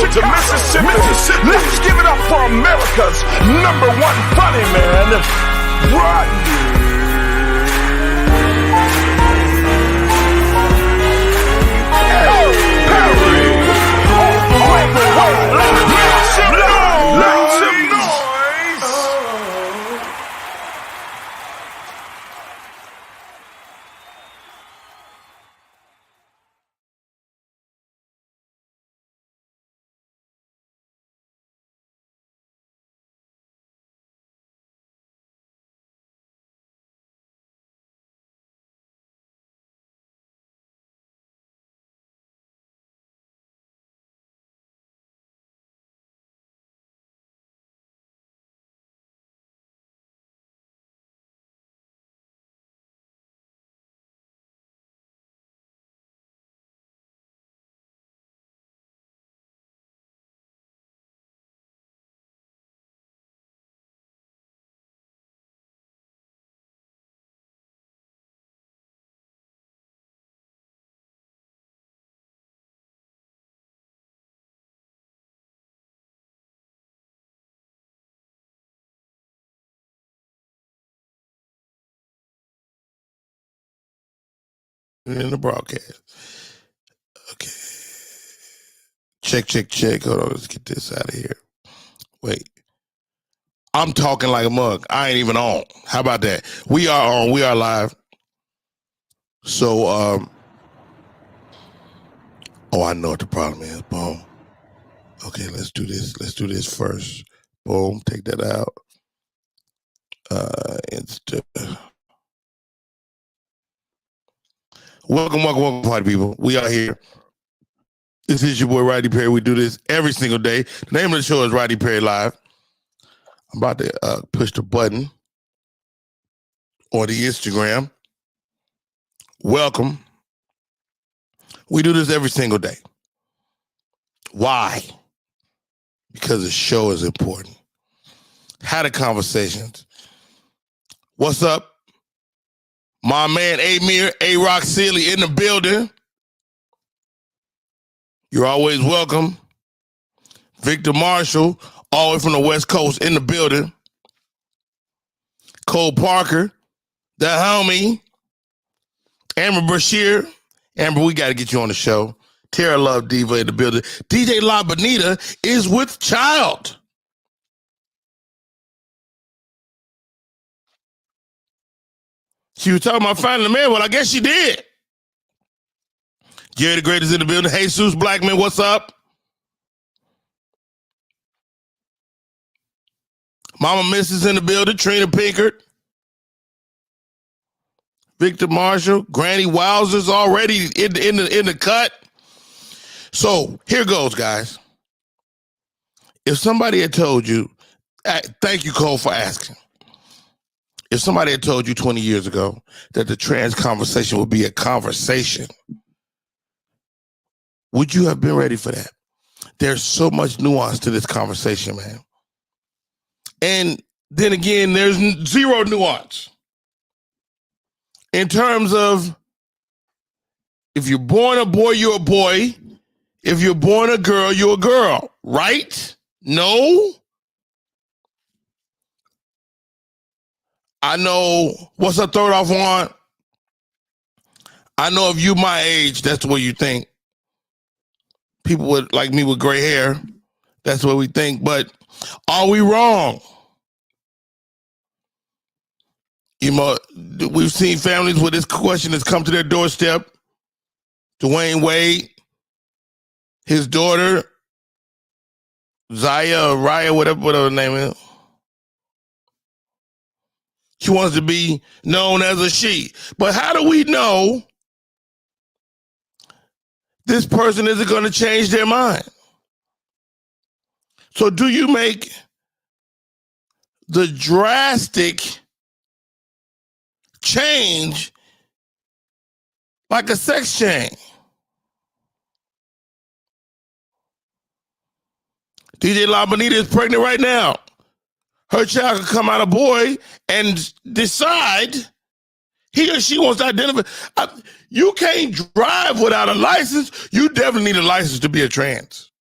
to Mississippi. Let's give it up for America's #1 funny man, Rodney. In the broadcast. Okay. Check. Hold on, let's get this out of here. Wait. I'm talking like a mug. I ain't even on. How about that? We are on. We are live. So, oh, I know what the problem is. Boom. Okay, let's do this. Let's do this first. Boom. Take that out. Welcome, party people. We are here. This is your boy, Rodney Perry. We do this every single day. The name of the show is Rodney Perry Live. I'm about to push the button on the Instagram. Welcome. We do this every single day. Why? Because the show is important. Had a conversations. What's up? My man Amir, A-Rock Sealy in the building. You're always welcome. Victor Marshall, all the way from the West Coast, in the building. Cole Parker, the homie. Amber Brashear. Amber, we got to get you on the show. Tara Love Diva in the building. DJ La Bonita is with child. She was talking about finding a man. Well, I guess she did. Jerry the Great is in the building. Jesus Blackman, what's up? Mama Miss is in the building. Trina Pinkert. Victor Marshall. Granny Wowzer's already in the cut. So here goes, guys. If somebody had told you, thank you, Cole, for asking. If somebody had told you 20 years ago that the trans conversation would be a conversation, would you have been ready for that? There's so much nuance to this conversation, man. And then again, there's zero nuance. In terms of, if you're born a boy, you're a boy. If you're born a girl, you're a girl. Right? No? I know, what's up, third off on? I know if you my age, that's the way you think. People with, like me with gray hair, that's what we think. But are we wrong? You know, we've seen families where this question has come to their doorstep. Dwayne Wade, his daughter, Zaya or Raya, whatever her name is. She wants to be known as a she. But how do we know this person isn't going to change their mind? So do you make the drastic change like a sex change? DJ La Bonita is pregnant right now. Her child could come out a boy and decide he or she wants to identify. You can't drive without a license. You definitely need a license to be a trans.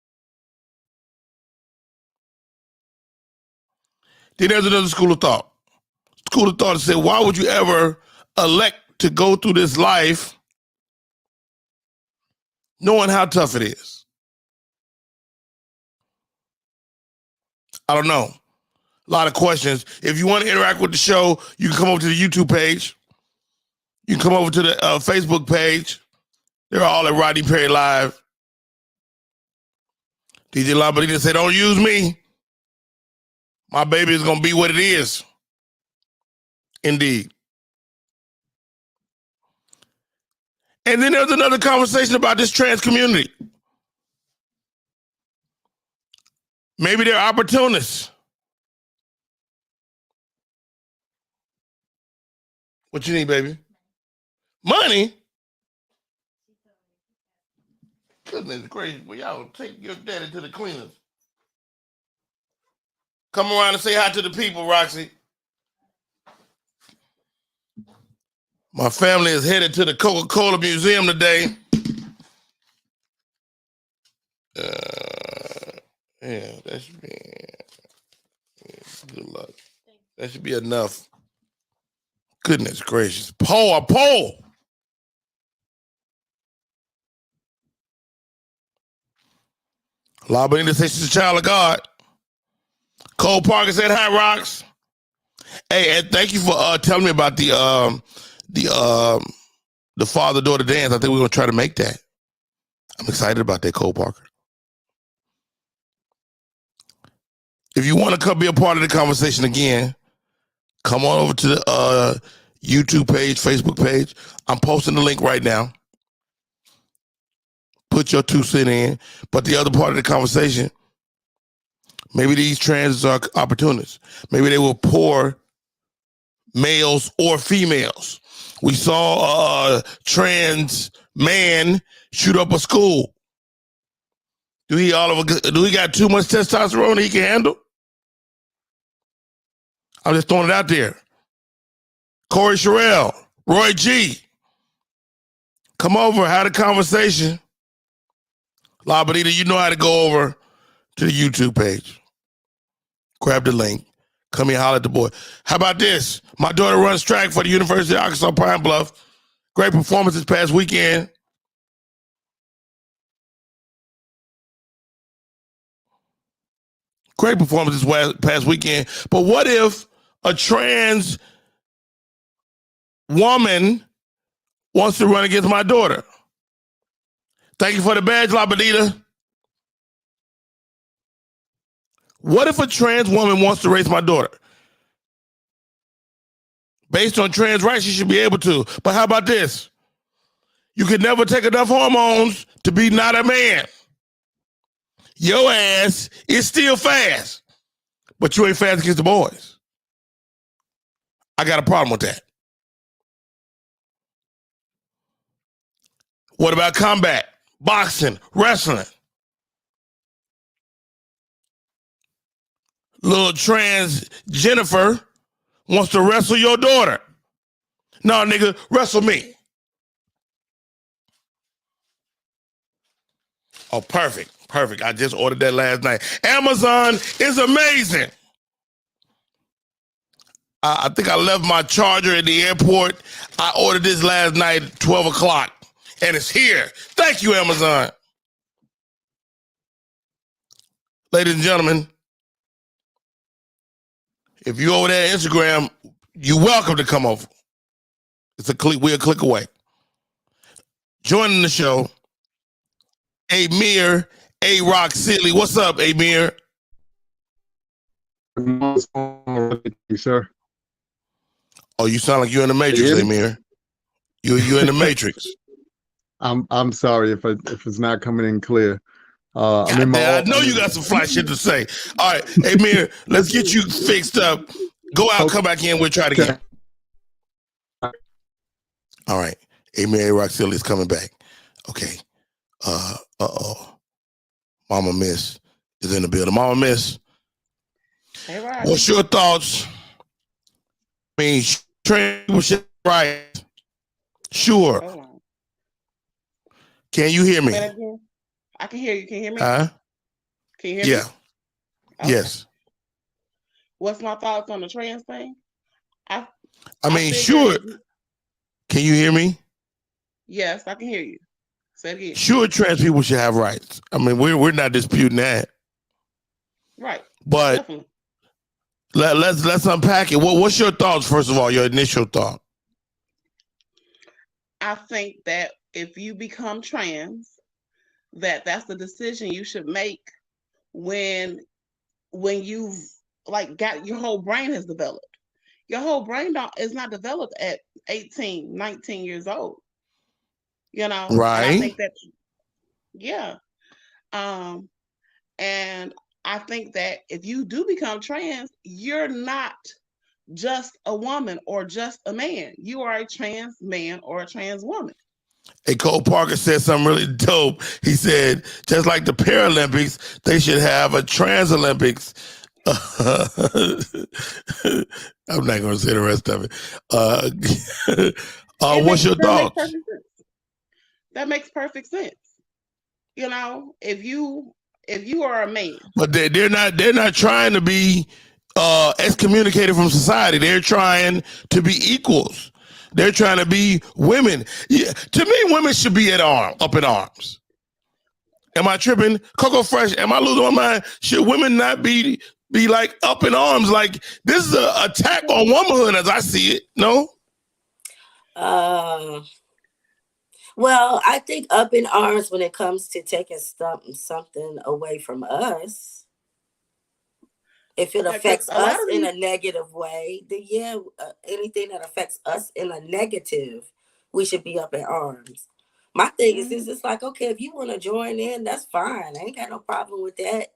Then there's another school of thought. School of thought that said, why would you ever elect to go through this life knowing how tough it is? I don't know. A lot of questions. If you want to interact with the show, you can come over to the YouTube page. You can come over to the Facebook page. They're all at Rodney Perry Live. DJ Lamborghini said, don't use me. My baby is going to be what it is. Indeed. And then there's another conversation about this trans community. Maybe they're opportunists. What you need, baby? Money? Goodness gracious, well, y'all take your daddy to the cleaners. Come around and say hi to the people, Roxy. My family is headed to the Coca-Cola Museum today. Yeah, that should be. Good luck. That should be enough. Goodness gracious. A poll. La Benita says she's a child of God. Cole Parker said hi, Rocks. Hey, and thank you for telling me about the father-daughter dance. I think we're gonna try to make that. I'm excited about that, Cole Parker. If you want to come be a part of the conversation again, come on over to the YouTube page, Facebook page. I'm posting the link right now. Put your 2 cents in. But the other part of the conversation, maybe these trans are opportunists. Maybe they will pour males or females. We saw a trans man shoot up a school. Do he got too much testosterone that he can handle? I'm just throwing it out there. Corey Sherrill, Roy G. Come over, have a conversation. La Bonita, you know how to go over to the YouTube page. Grab the link. Come here, holler at the boy. How about this? My daughter runs track for the University of Arkansas Pine Bluff. Great performance this past weekend. Great performance this past weekend. But what if a trans woman wants to run against my daughter? Thank you for the badge, La Bonita. What if a trans woman wants to raise my daughter? Based on trans rights, she should be able to. But how about this? You can never take enough hormones to be not a man. Your ass is still fast, but you ain't fast against the boys. I got a problem with that. What about combat, boxing, wrestling? Little trans Jennifer wants to wrestle your daughter. No, nigga, wrestle me. Oh, perfect. I just ordered that last night. Amazon is amazing. I think I left my charger at the airport. I ordered this last night at 12 o'clock, and it's here. Thank you, Amazon. Ladies and gentlemen, if you're over there on Instagram, you're welcome to come over. We're a click away. Joining the show, Amir A-Rock Silly. What's up, Amir? Sir. Oh, you sound like you're in the Matrix, Amir. You're in the Matrix. I'm sorry if it's not coming in clear. I know you got some fly shit to say. All right, Amir, let's get you fixed up. Go out, come back in. We'll try it again. All right, Amir A-Rock Silly is coming back. Okay. Mama Miss is in the building. Mama Miss, hey, what's your thoughts? I mean, trans right? Sure. Can you hear me? I can hear you. Can you hear me? Can you hear me? Yeah. Okay. Yes. What's my thoughts on the trans thing? I I I mean, figure sure. if Can you hear me? yes, I can hear you. Say it again. Sure, trans people should have rights. I mean, we're not disputing that, Right. but Definitely. let's unpack it. What's your thoughts first of all? Your initial thought. I think that if you become trans, that's the decision you should make when you've like got your whole brain has developed. Your whole brain is not developed at 18, 19 years old. And I Right. think that yeah. Um and I think that if you do become trans, you're not just a woman or just a man. You are a trans man or a trans woman. Hey, Cole Parker said something really dope. He said, just like the Paralympics, they should have a Trans Olympics. I'm not going to say the rest of it. What's your That makes thoughts? perfect sense. That makes perfect sense. If you are a man, But they're not trying to be excommunicated from society. They're trying to be equals. They're trying to be women. Yeah, to me, women should be up in arms. Am I tripping? Coco Fresh, am I losing my mind? Should women not be like up in arms? Like this is an attack on womanhood as I see it. No? Well, I think up in arms when it comes to taking something away from us. If it affects a lot us of in these, a negative way, then yeah, anything that affects us in a negative, we should be up in arms. My thing is, it's like, okay, if you want to join in, that's fine. I ain't got no problem with that,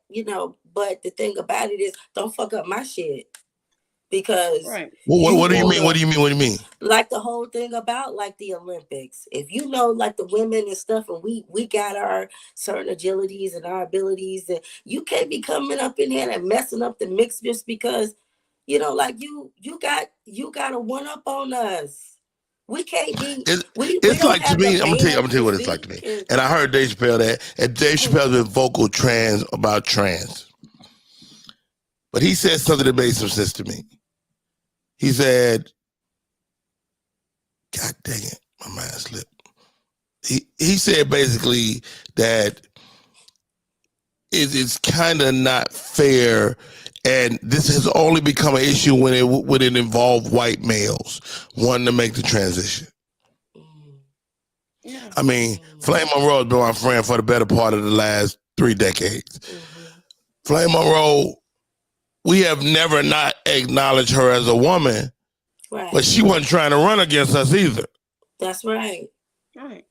But the thing about it is, don't fuck up my shit because right. What do you mean? What do you mean? What do you mean? like the whole thing about like the Olympics. If you know like the women and stuff, and we got our certain agilities and our abilities, and you can't be coming up in here and messing up the mix just because like you got a one up on us. We can't be. We It's don't like to have me. the I'm gonna tell band you what it's like to me. physique. And I heard Dave Chappelle that, and Dave Chappelle's been vocal trans about trans, but he said something that made some sense to me. He said, "God dang it, my mind slipped." He said basically that it's kind of not fair, and this has only become an issue when it involved white males wanting to make the transition. Yeah. I mean, Flame Monroe has been my friend for the better part of the last 3 decades. Flame Monroe, we have never not acknowledged her as a woman, Right. but she wasn't trying to run against us either. That's right. Right.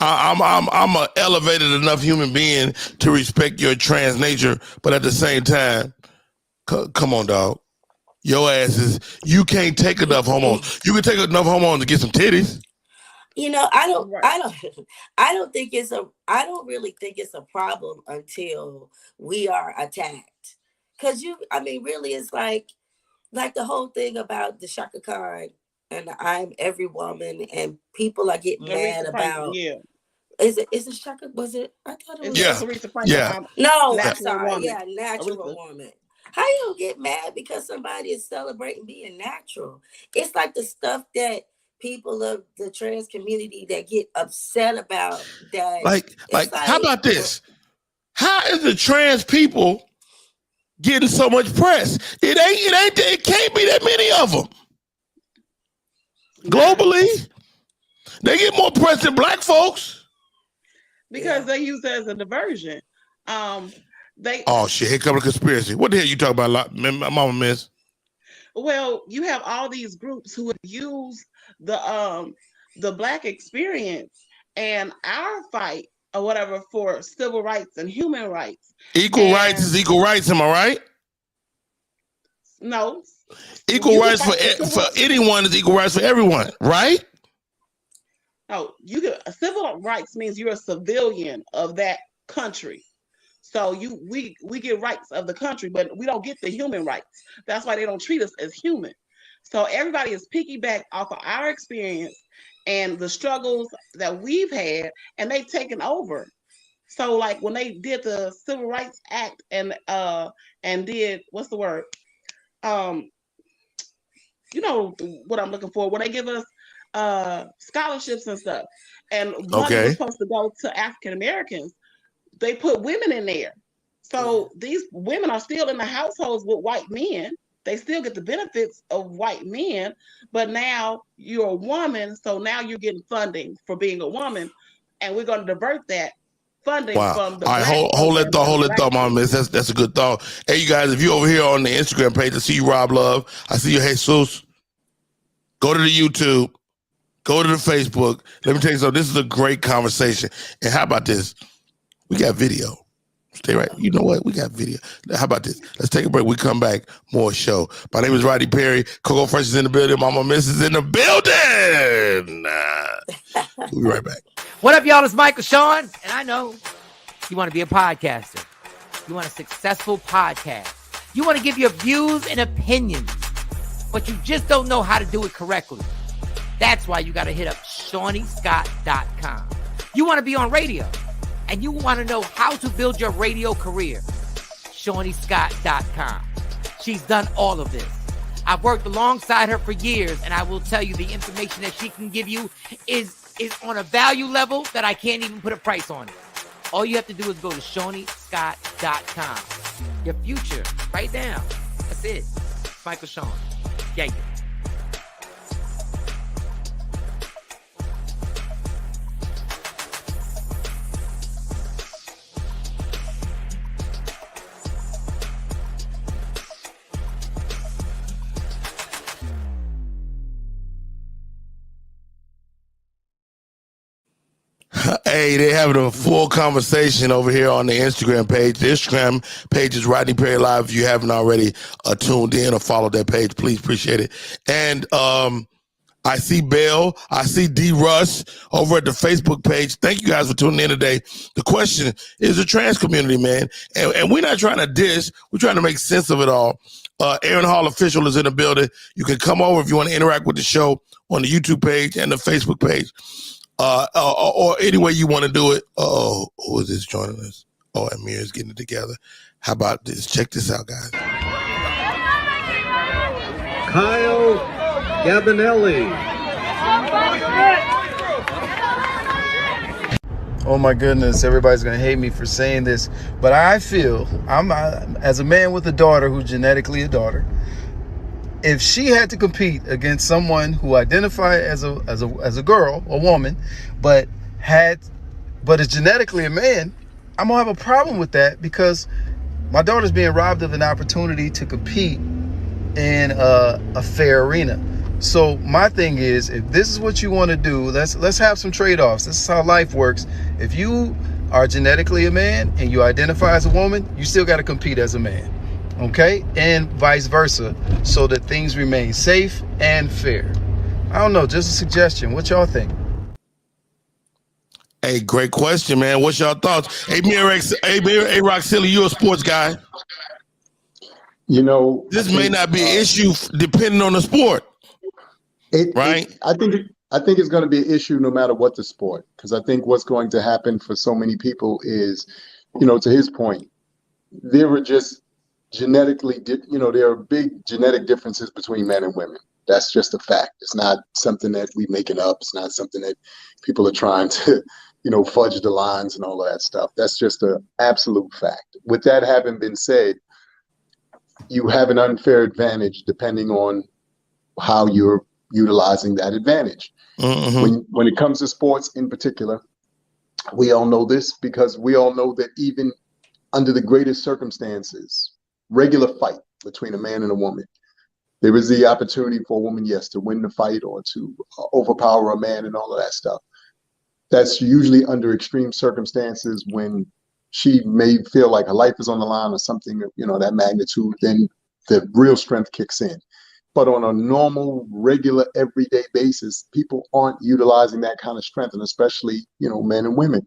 I'm a elevated enough human being to respect your trans nature, but at the same time, come on, dog. Your ass you can't take enough hormones. You can take enough hormones to get some titties. I don't really think it's a problem until we are attacked. Cause really it's like the whole thing about the Shaka Khan and the I'm every woman, and people are getting mad about. Yeah. Is it Shaka? Was it? I thought it was. Aretha Franklin. No, I'm Natural sorry. woman. Yeah, natural woman. How you don't get mad because somebody is celebrating being natural? It's like the stuff that people of the trans community that get upset about that. Like how about this? How is the trans people getting so much press? It can't be that many of them. Globally, they get more press than black folks. Because they use it as a diversion. Oh shit, here comes a conspiracy. What the hell you talking about, Mama Miss? Well, you have all these groups who use the black experience and our fight or whatever for civil rights and human rights. Equal rights is equal rights, am I right? No. Equal rights for anyone is equal rights for everyone, right? Oh, civil rights means you're a civilian of that country. So we get rights of the country, but we don't get the human rights. That's why they don't treat us as human. So everybody is piggyback off of our experience and the struggles that we've had, and they've taken over. So like when they did the Civil Rights Act and did what's the word? You know what I'm looking for, when they give us scholarships and stuff, and money was supposed to go to African Americans, they put women in there. So these women are still in the households with white men. They still get the benefits of white men, but now you're a woman, so now you're getting funding for being a woman, and we're going to divert that funding from the All right, black hold that thought, Mama Miss. That's a good thought. Hey, you guys, if you're over here on the Instagram page, I see you, Rob Love. I see you, Jesus. Go to the YouTube. Go to the Facebook. Let me tell you something. This is a great conversation. And how about this? We got video. Stay right. You know what? We got video. How about this? Let's take a break. We come back. More show. My name is Rodney Perry. Coco Fresh is in the building. Mama Miss is in the building. We'll be right back. What up, y'all? It's Michael Sean. And I know you want to be a podcaster. You want a successful podcast. You want to give your views and opinions, but you just don't know how to do it correctly. That's why you got to hit up ShawneeScott.com. You want to be on radio, and you want to know how to build your radio career. ShawneeScott.com. She's done all of this. I've worked alongside her for years, and I will tell you the information that she can give you is on a value level that I can't even put a price on it. All you have to do is go to ShawneeScott.com. Your future, right now. That's it. Michael Sean. Yeah. Hey, they're having a full conversation over here on the Instagram page. The Instagram page is Rodney Perry Live. If you haven't already tuned in or followed that page, please appreciate it. And I see Bell. I see D. Russ over at the Facebook page. Thank you guys for tuning in today. The question is the trans community, man. And we're not trying to dish. We're trying to make sense of it all. Aaron Hall Official is in the building. You can come over if you want to interact with the show on the YouTube page and the Facebook page. Or any way you want to do it. Oh, who is this joining us? Oh, Amir is getting it together. How about this? Check this out, guys. Kyle Gabinelli. Oh my goodness, everybody's gonna hate me for saying this, but I feel as a man with a daughter who's genetically a daughter, if she had to compete against someone who identified as a girl, a woman, but is genetically a man, I'm gonna have a problem with that because my daughter's being robbed of an opportunity to compete in a fair arena. So my thing is, if this is what you want to do, let's have some trade-offs. This is how life works. If you are genetically a man and you identify as a woman, you still got to compete as a man. Okay, and vice versa, so that things remain safe and fair. I don't know, just a suggestion. What y'all think? Hey, great question, man. What's y'all thoughts? Hey, A-Rock Silly, you a sports guy. You know, This may not be an issue depending on the sport, right? I think it's going to be an issue no matter what the sport, because I think what's going to happen for so many people is, to his point, there were just genetically, there are big genetic differences between men and women. That's just a fact. It's not something that we making up. It's not something that people are trying to, fudge the lines and all of that stuff. That's just an absolute fact. With that having been said, you have an unfair advantage depending on how you're utilizing that advantage. Mm-hmm. When it comes to sports in particular, we all know this because we all know that even under the greatest circumstances, regular fight between a man and a woman, there is the opportunity for a woman, yes, to win the fight or to overpower a man and all of that stuff. That's usually under extreme circumstances when she may feel like her life is on the line or something, that magnitude, then the real strength kicks in. But on a normal, regular, everyday basis, people aren't utilizing that kind of strength, and especially, men and women.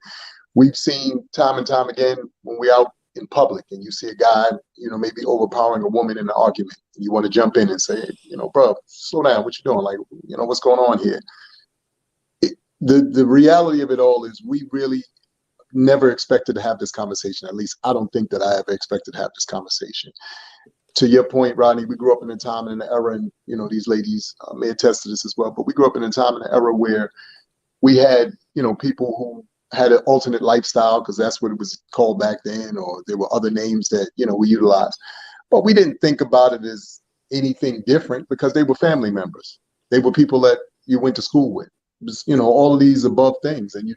We've seen time and time again when we're out in public and you see a guy, maybe overpowering a woman in an argument. You want to jump in and say, bro, slow down. What you doing? Like, what's going on here? The reality of it all is we really never expected to have this conversation. At least I don't think that I ever expected to have this conversation. To your point, Rodney, we grew up in a time and an era, and these ladies may attest to this as well. But we grew up in a time and an era where we had people who had an alternate lifestyle, because that's what it was called back then, or there were other names that we utilized. But we didn't think about it as anything different because they were family members. They were people that you went to school with. It was, all of these above things, and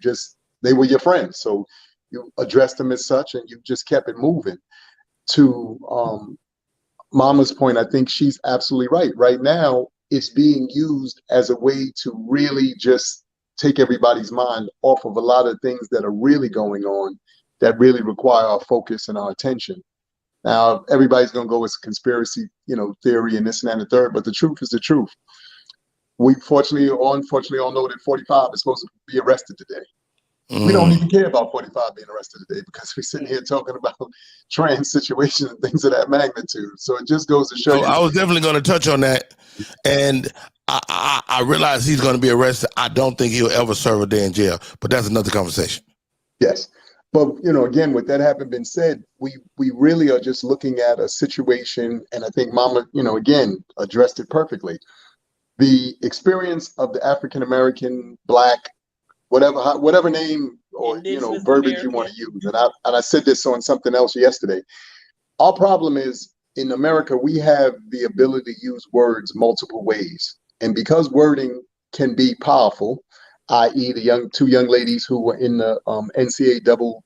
they were your friends. So you addressed them as such, and you just kept it moving. To Mama's point, I think she's absolutely right. Right now, it's being used as a way to really just take everybody's mind off of a lot of things that are really going on that really require our focus and our attention. Now, everybody's going to go with conspiracy, theory and this and that and the third, but the truth is the truth. We fortunately or unfortunately all know that 45 is supposed to be arrested today. We don't even care about 45 being arrested today because we're sitting here talking about trans situations and things of that magnitude. So it just goes to show you. I was definitely going to touch on that. And I realize he's going to be arrested. I don't think he'll ever serve a day in jail, but that's another conversation. Yes. But, again, with that having been said, we really are just looking at a situation, and I think Mama, again, addressed it perfectly. The experience of the African-American, Black, whatever name or verbiage you want to use. And I said this on something else yesterday. Our problem is in America, we have the ability to use words multiple ways. And because wording can be powerful, i.e. the two young ladies who were in the NCAA double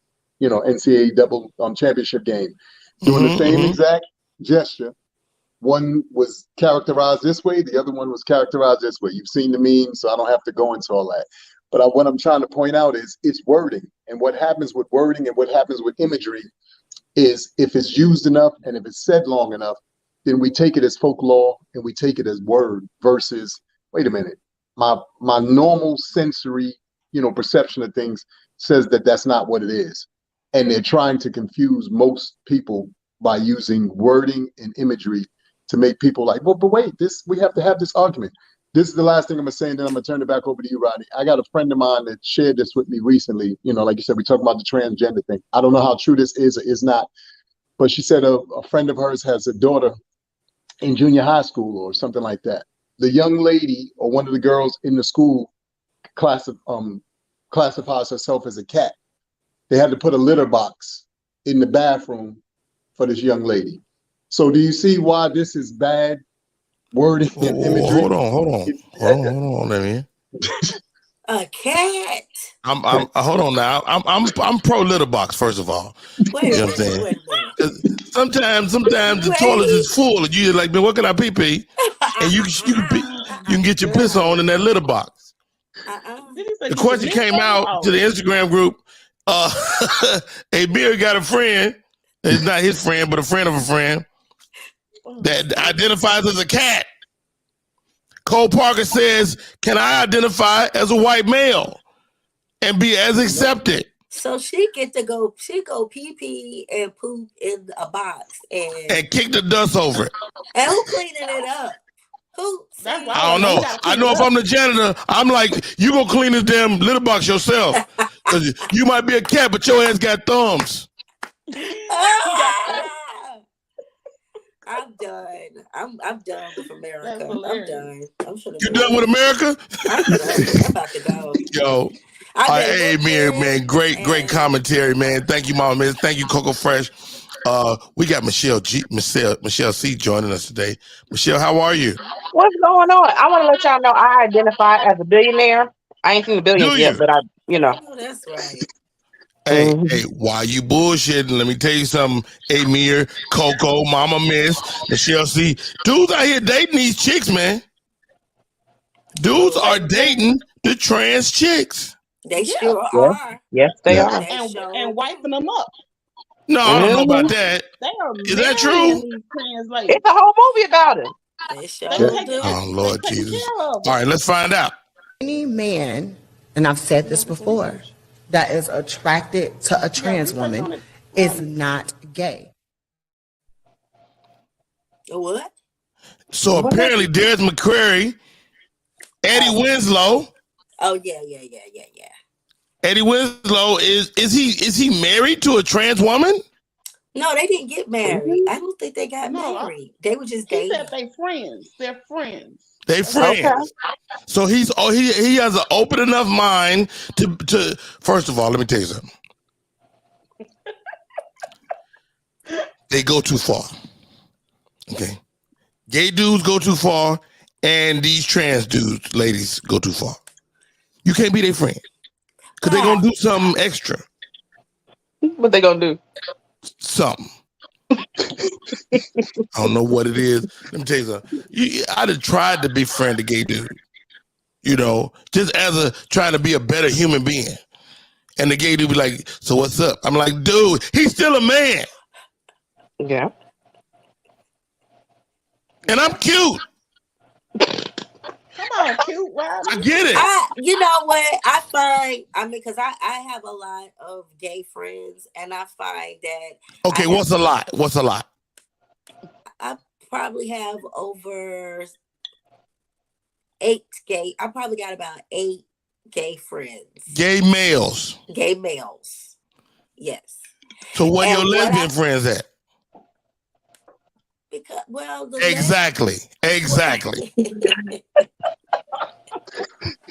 championship game, doing the same exact gesture. One was characterized this way, the other one was characterized this way. You've seen the meme, so I don't have to go into all that. But what I'm trying to point out is it's wording. And what happens with wording and what happens with imagery is if it's used enough and if it's said long enough, then we take it as folklore and we take it as word versus, wait a minute, my normal sensory, perception of things says that that's not what it is. And they're trying to confuse most people by using wording and imagery to make people like, well, but wait, we have to have this argument. This is the last thing I'm going to say, and then I'm going to turn it back over to you, Rodney. I got a friend of mine that shared this with me recently. Like you said, we talk about the transgender thing. I don't know how true this is or is not, but she said a friend of hers has a daughter in junior high school or something like that. The young lady or one of the girls in the school classifies herself as a cat. They had to put a litter box in the bathroom for this young lady. So do you see why this is bad wording and imagery? Hold on, let me. A cat. I'm hold on now. I'm pro litter box first of all. Wait, you know what I'm saying? Sometimes the toilet is full and you're like, man, what can I pee? And you can get your piss on in that litter box. The question came out to the Instagram group. Amir got a friend. It's not his friend, but a friend of a friend that identifies as a cat. Cole Parker says, can I identify as a white male and be as accepted? So she go pee pee and poop in a box and kick the dust over it. And who cleaning it up? Who? I don't know. I know if I'm the janitor, I'm like, you gonna clean this damn litter box yourself. Cause you might be a cat, but your ass got thumbs. I'm done. I'm done with America. I'm done. You done with America? I'm done. I'm about to go. Yo. Hey, man, great commentary, man. Thank you, Mama Miss. Thank you, Coco Fresh. We got Michelle C joining us today. Michelle, how are you? What's going on? I want to let y'all know I identify as a billionaire. I ain't seen the billions yet, but Oh, that's right. Hey, why you bullshitting? Let me tell you something. Amir, Coco, Mama Miss, Michelle C. Dudes out here dating these chicks, man. Dudes are dating the trans chicks. They sure are. Yes, they are. And wiping them up. No, I don't know about that. They are. Is that true? It's a whole movie about it. They sure Oh, Lord Jesus. All right, let's find out. Any man, and I've said this before, that is attracted to a trans woman is not gay. What? So apparently Darius McCrary, Eddie Winslow. Oh, yeah. Eddie Winslow is he married to a trans woman? No, they didn't get married. I don't think they got married. They were just dating. He said they friends. They're friends. They friends. Okay. So he has an open enough mind to first of all, let me tell you something. They go too far. Okay. Gay dudes go too far, and these trans dudes, ladies, go too far. You can't be their friend. Because they're going to do something extra. What they going to do? Something. I don't know what it is. Let me tell you something. I'd have tried to befriend a gay dude. You know, just as trying to be a better human being. And the gay dude be like, so what's up? I'm like, dude, he's still a man. Yeah. And I'm cute. Come on, cute, right? I get it. You know what? Because I have a lot of gay friends, and I find that. Okay, what's a lot? What's a lot? I probably have over 8 gay. I probably got about 8 gay friends. Gay males. Gay males. Yes. So where your lesbian friends at? Because, well, exactly.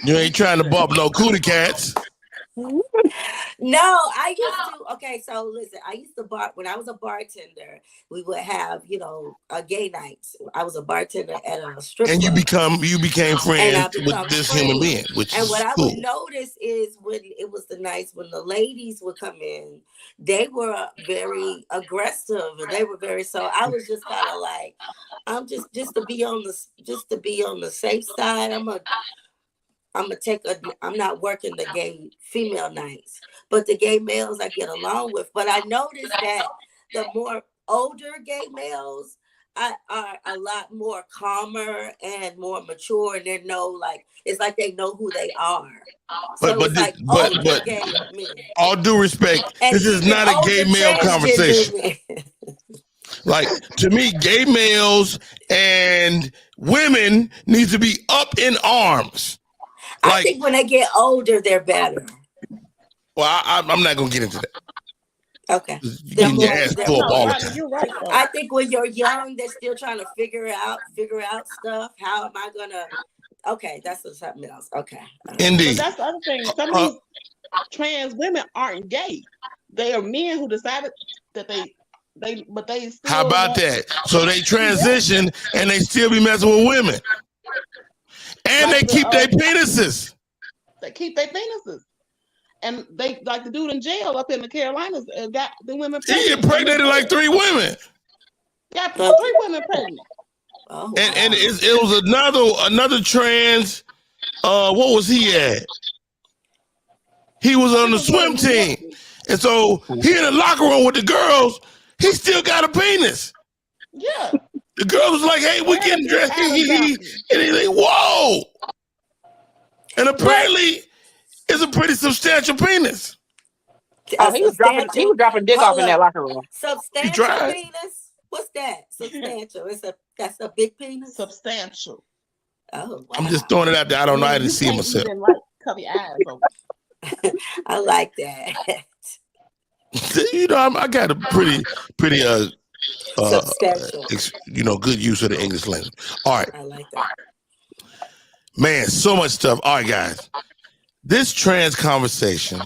You ain't trying to bump no cootie cats. No, I used to. Okay, so listen, I used to when I was a bartender, we would have, gay nights. I was a bartender at a strip club. And you became friends with this human being, which and is what cool. I would notice is when it was the nights when the ladies would come in, they were very aggressive and they were very. So I was just kind of like, I'm just to be on the safe side. I'm not working the gay female nights, but the gay males I get along with. But I noticed that the more older gay males are a lot more calmer and more mature, and it's like they know who they are. So but gay men. All due respect, and this is not a gay male conversation. Like, to me, gay males and women need to be up in arms. I think when they get older, they're better. Well, I'm not gonna get into that. Okay. You're right. I think when you're young, they're still trying to figure out stuff. How am I gonna? Okay, that's something else. Okay. Indeed. But that's the other thing. Some of these trans women aren't gay. They are men who decided that but they still. How about that? So they transition and they still be messing with women. And they keep their penises. They keep their penises. And they, like the dude in jail up in the Carolinas, got the women pregnant. He impregnated like 3 women. Yeah, 3 women pregnant. Oh, and it was another trans. What was he at? He was on the swim team. And so he in the locker room with the girls, he still got a penis. Yeah. The girl was like, hey, we're getting dressed. And he's like, whoa. And apparently, it's a pretty substantial penis. He was dropping dick off in that locker room. Substantial penis? What's that? Substantial. That's a big penis? Substantial. Oh, wow. I'm just throwing it out there. I don't know. I didn't see it myself. Cover your eyes open. I like that. I got a pretty substantial. Good use of the English language. All right. I like that. Man, so much stuff. All right, guys. This trans conversation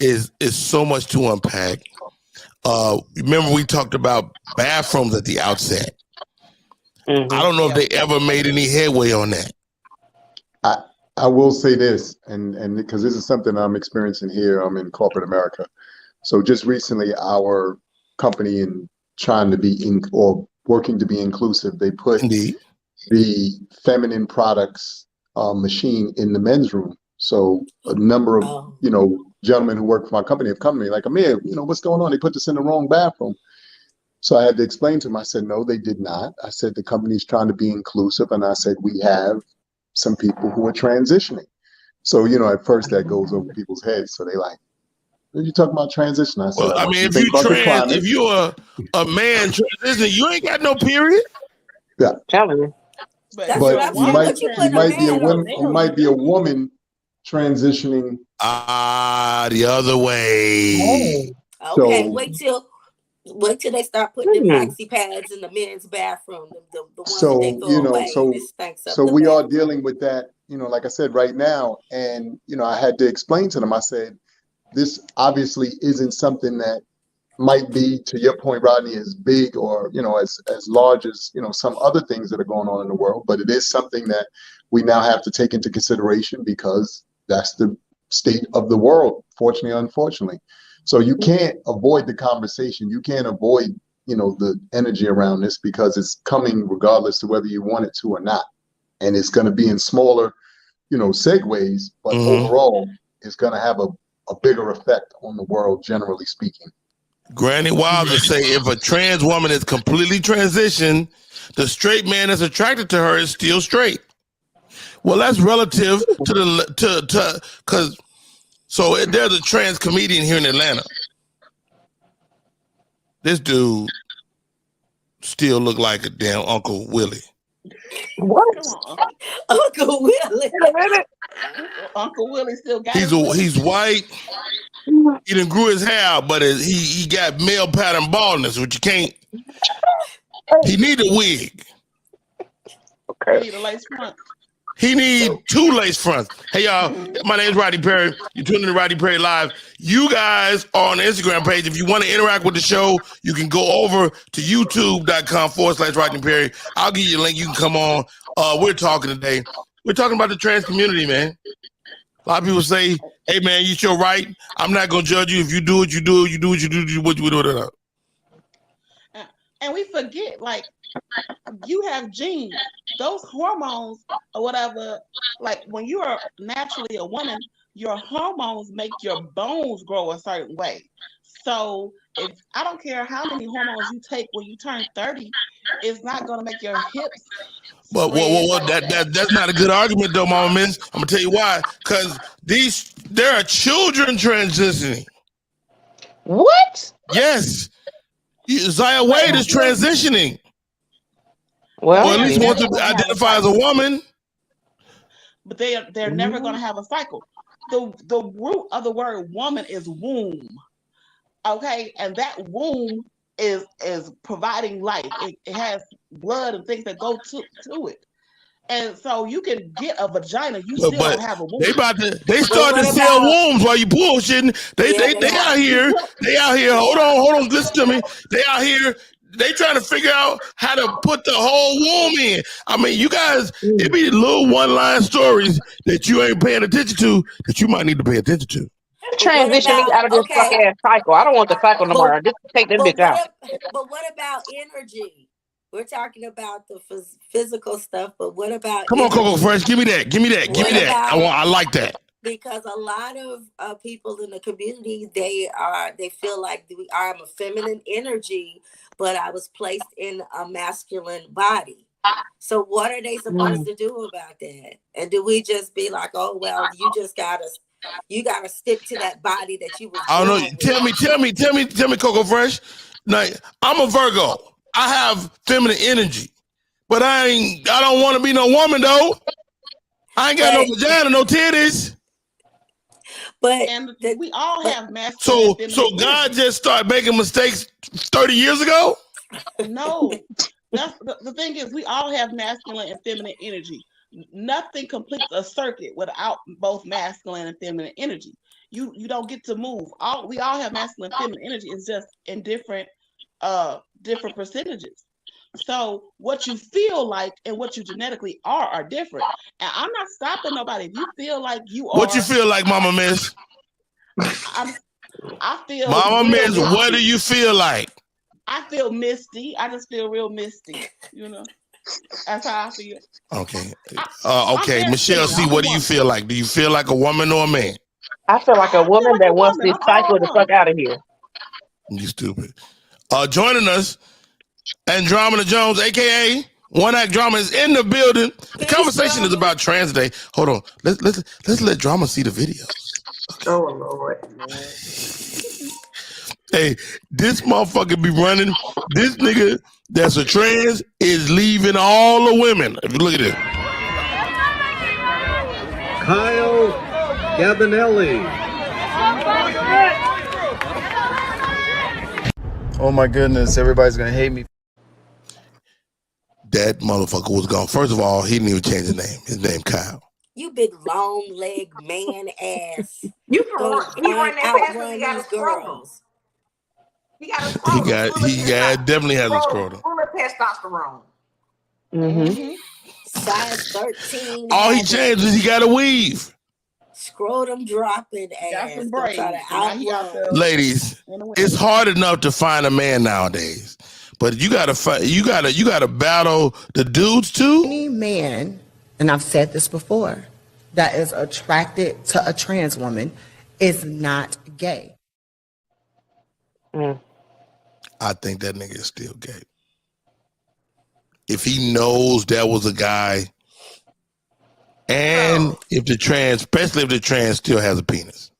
is so much to unpack. Remember we talked about bathrooms at the outset. Mm-hmm. I don't know if they ever made any headway on that. I will say this, and because this is something I'm experiencing here, I'm in corporate America. So just recently, our company in trying to be working to be inclusive, they put the feminine products machine in the men's room. So a number of gentlemen who work for my company have come to me like, Amir, what's going on? They put this in the wrong bathroom. So I had to explain to them. I said, no, they did not. I said the company's trying to be inclusive, and I said we have some people who are transitioning. So at first that goes over people's heads. So they like, what are you talking about transition? I said, well, I mean, if you're a man transitioning, you ain't got no period. Yeah. Telling you. But you might be a woman transitioning. The other way. Okay, So, wait till they start putting the maxi pads in the men's bathroom, the ones that they so throw away. This stinks up so the we are bathroom. dealing with that, like I said, right now. And, I had to explain to them, I said, this obviously isn't something that might be, to your point, Rodney, as big or, as large as, some other things that are going on in the world, but it is something that we now have to take into consideration because that's the state of the world, fortunately or unfortunately. So you can't avoid the conversation. You can't avoid, the energy around this because it's coming regardless of whether you want it to or not. And it's going to be in smaller, segues, but overall, it's going to have a bigger effect on the world, generally speaking. Granny Wilder say if a trans woman is completely transitioned, the straight man that's attracted to her is still straight. Well, that's relative to because there's a trans comedian here in Atlanta. This dude still look like a damn Uncle Willie. What? Uncle Willie. Uncle Willie still got He's white. He done grew his hair out, but he got male pattern baldness, which you can't. He need a wig. Okay. He need a lace front. He need 2 lace fronts. Hey y'all, my name's Rodney Perry. You're tuning in to Rodney Perry Live. You guys are on the Instagram page. If you want to interact with the show, you can go over to youtube.com/Rodney Perry. I'll give you a link. You can come on. We're talking today. We're talking about the trans community, man. A lot of people say, hey man, you sure right. I'm not gonna judge you. If you do what you do, you do what you do, what you do. And we forget, like, you have genes, those hormones or whatever, like when you are naturally a woman, your hormones make your bones grow a certain way. So if I don't care how many hormones you take when you turn 30, it's not going to make your hips. But that's not a good argument though, Mama Miss. I'm gonna tell you why. Because there are children transitioning. What? Yes. Zaya Wade is transitioning. Well, or at least wants to identify as a woman. But they're never going to have a cycle. The root of the word woman is womb. Okay, and that womb is providing life. It has blood and things that go to it. And so you can get a vagina, you still don't have a womb. They starting to sell wombs while you bullshitting. They out here. They out here. Hold on, listen to me. They out here. They trying to figure out how to put the whole womb in. I mean, you guys, it be little one-line stories that you ain't paying attention to that you might need to pay attention to. Transition me out of this fucking ass cycle. I don't want the cycle no more. Just take that bitch out. But what about energy? We're talking about the physical stuff, but what about? Come on, Coco Fresh, give me that. I like that. Because a lot of people in the community, they feel like I'm a feminine energy, but I was placed in a masculine body. So what are they supposed to do about that? And do we just be like, oh well, you gotta stick to that body that you was? I don't know. Tell me, Coco Fresh. Now, I'm a Virgo. I have feminine energy, but I don't want to be no woman though. I ain't got no vagina, no titties. And we all have masculine. So God just started making mistakes 30 years ago? No, that's the thing is we all have masculine and feminine energy. Nothing completes a circuit without both masculine and feminine energy. You don't get to move. We all have masculine and feminine energy. It's just in different percentages. So what you feel like and what you genetically are different. And I'm not stopping nobody. If you feel like you are, what you feel like, Mama Miss? I feel Mama Miss, misty. What do you feel like? I feel misty. I just feel real misty. That's how I feel. Okay. Okay, Michelle C, what do you feel like? Do you feel like a woman or a man? I feel like a woman that wants this cycle the fuck out of here. You stupid. Joining us, Andromeda Jones, aka One Act Drama, is in the building. The conversation is about Trans Day. Hold on, let's let Drama see the videos. Okay. Oh Lord. Hey, this motherfucker be running. This nigga that's a trans is leaving all the women. If you look at this. Kyle Gabinelli. Oh my goodness, everybody's gonna hate me. That motherfucker was gone. First of all, he didn't even change his name. His name Kyle. You big long leg man ass. You can Go run. He run that fast because he got a these scrotum. girls. He got a scrotum. Definitely has a scrotum. Full of testosterone. Mm-hmm. Size 13. All he changed is he got a weave. Scrotum dropping ass. Ladies, it's hard enough to find a man nowadays, but you gotta battle the dudes too. Any man, and I've said this before, that is attracted to a trans woman is not gay. I think that nigga is still gay. If he knows that was a guy, and if the trans, especially if the trans still has a penis.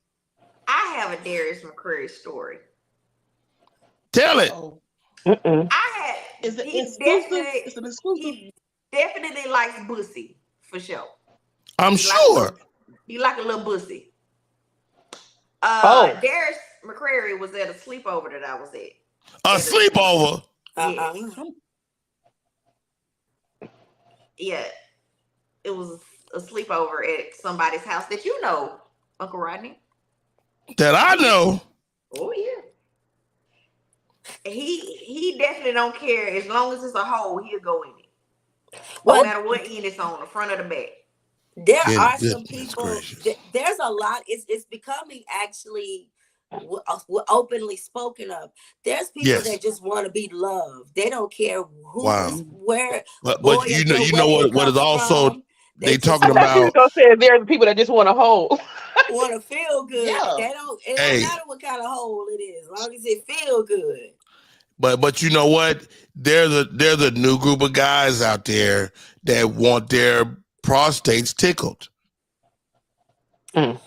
I have a Darius McCrary story. Tell it. Is it exclusive? Is it exclusive? He definitely likes bussy, for sure. I'm sure. He like a little bussy. Darius McCrary was at a sleepover that I was at. A sleepover? Yeah. It was a sleepover at somebody's house that you know, Uncle Rodney. That I know. Oh yeah. He definitely don't care. As long as it's a hole, he'll go in it. No matter what end it's on, the front or the back. There are some people. There's a lot. It's becoming actually openly spoken of. There's people that just want to be loved. They don't care who, where. But you know what is also from. They talking about. People say there's people that just want to hold. Want to feel good. Yeah. They don't. It don't matter what kind of hole it is, as long as it feel good. But you know what? There's a new group of guys out there that want their prostates tickled. I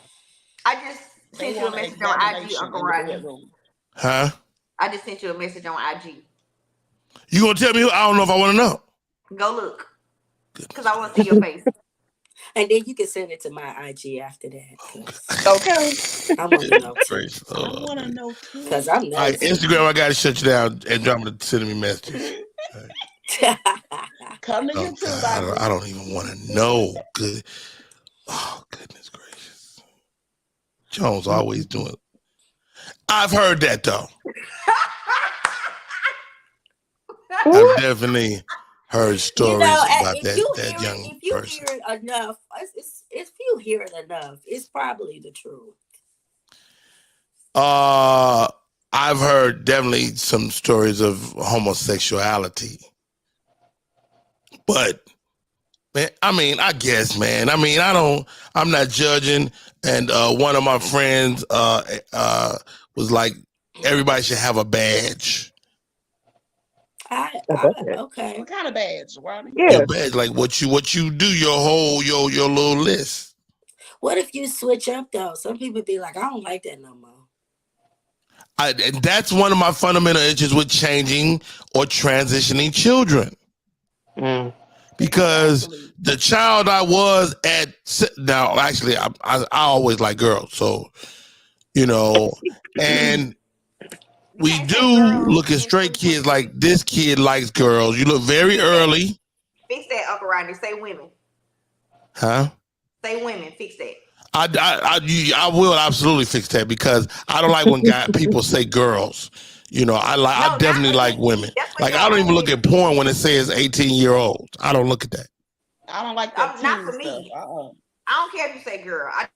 just sent you a message on IG, Uncle Rodney. Huh? I just sent you a message on IG. You gonna tell me who? I don't know if I want to know. Go look. Because I want to see your face. And then you can send it to my IG after that. Okay. I want to know too. I want to know too. Because I'm not. Right, Instagram, I gotta shut you down and drop me to send me messages. Come to YouTube. I don't even want to know. Good. Oh, goodness gracious. Jones always doing. I've heard that though. I've definitely heard stories about that young person. If you hear it enough, if you hear it enough, it's probably the truth. I've heard definitely some stories of homosexuality. But man, I guess, man. I'm not judging. And one of my friends was like, everybody should have a badge. Okay. What kind of badge, Rodney? Yeah, a badge, like what you do, your little list. What if you switch up though? Some people be like, I don't like that no more. And that's one of my fundamental issues with changing or transitioning children. Because the child I was at, now actually I always like girls, so and we do look at straight kids like this kid likes girls. You look very early. Fix that, Uncle Rodney. Say women. Huh? Say women. Fix that. I will absolutely fix that because I don't like when people say girls. I definitely like women. Like I don't even look at porn when it says 18-year-old. I don't look at that. I don't like that. Not for me. I don't care if you say girl. I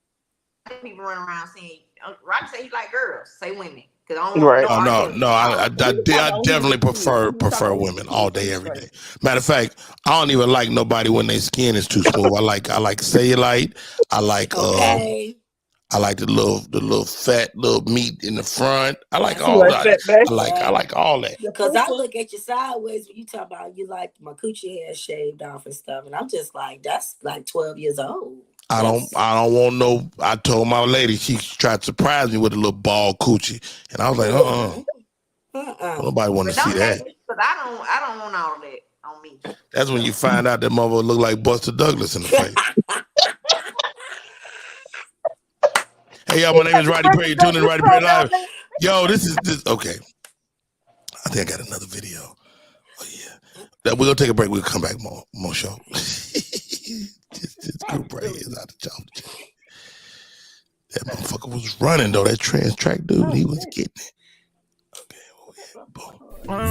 people run around saying Rodney say he like girls. Say women. I definitely prefer women all day, every day. Matter of fact, I don't even like nobody when their skin is too smooth. I like cellulite. I like I like the little fat little meat in the front. I like all that. I like all that. Because I look at you sideways when you talk about you like my coochie hair shaved off and stuff, and I'm just like, that's like 12 years old. I don't want no. I told my lady, she tried to surprise me with a little bald coochie, and I was like, nobody want to see that. But I don't want all of that on me. That's when you find out that mother look like Buster Douglas in the face. Hey, y'all, my name is Roddy Perry. You're tuning in to Roddy Perry Live. Yo, this. Okay. I think I got another video. Oh, yeah. We're going to take a break. We'll come back more show. just go right here out the job. That motherfucker was running, though. That trans track dude, he was getting it.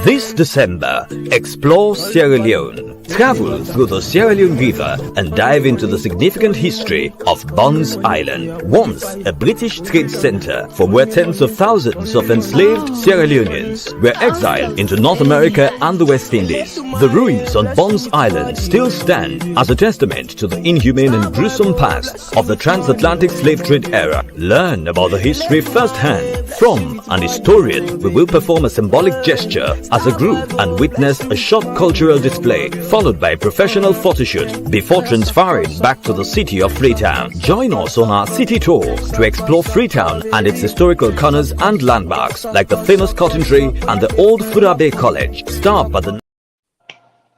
This December, explore Sierra Leone. Travel through the Sierra Leone River and dive into the significant history of Bonds Island, once a British trade center from where tens of thousands of enslaved Sierra Leoneans were exiled into North America and the West Indies. The ruins on Bonds Island still stand as a testament to the inhumane and gruesome past of the transatlantic slave trade era. Learn about the history firsthand from an historian. We will perform a symbolic gesture as a group and witness a short cultural display followed by a professional photo shoot before transferring back to the city of Freetown. Join us on our city tour to explore Freetown and its historical corners and landmarks like the famous cotton tree and the old Fura Bay College. Stop at the...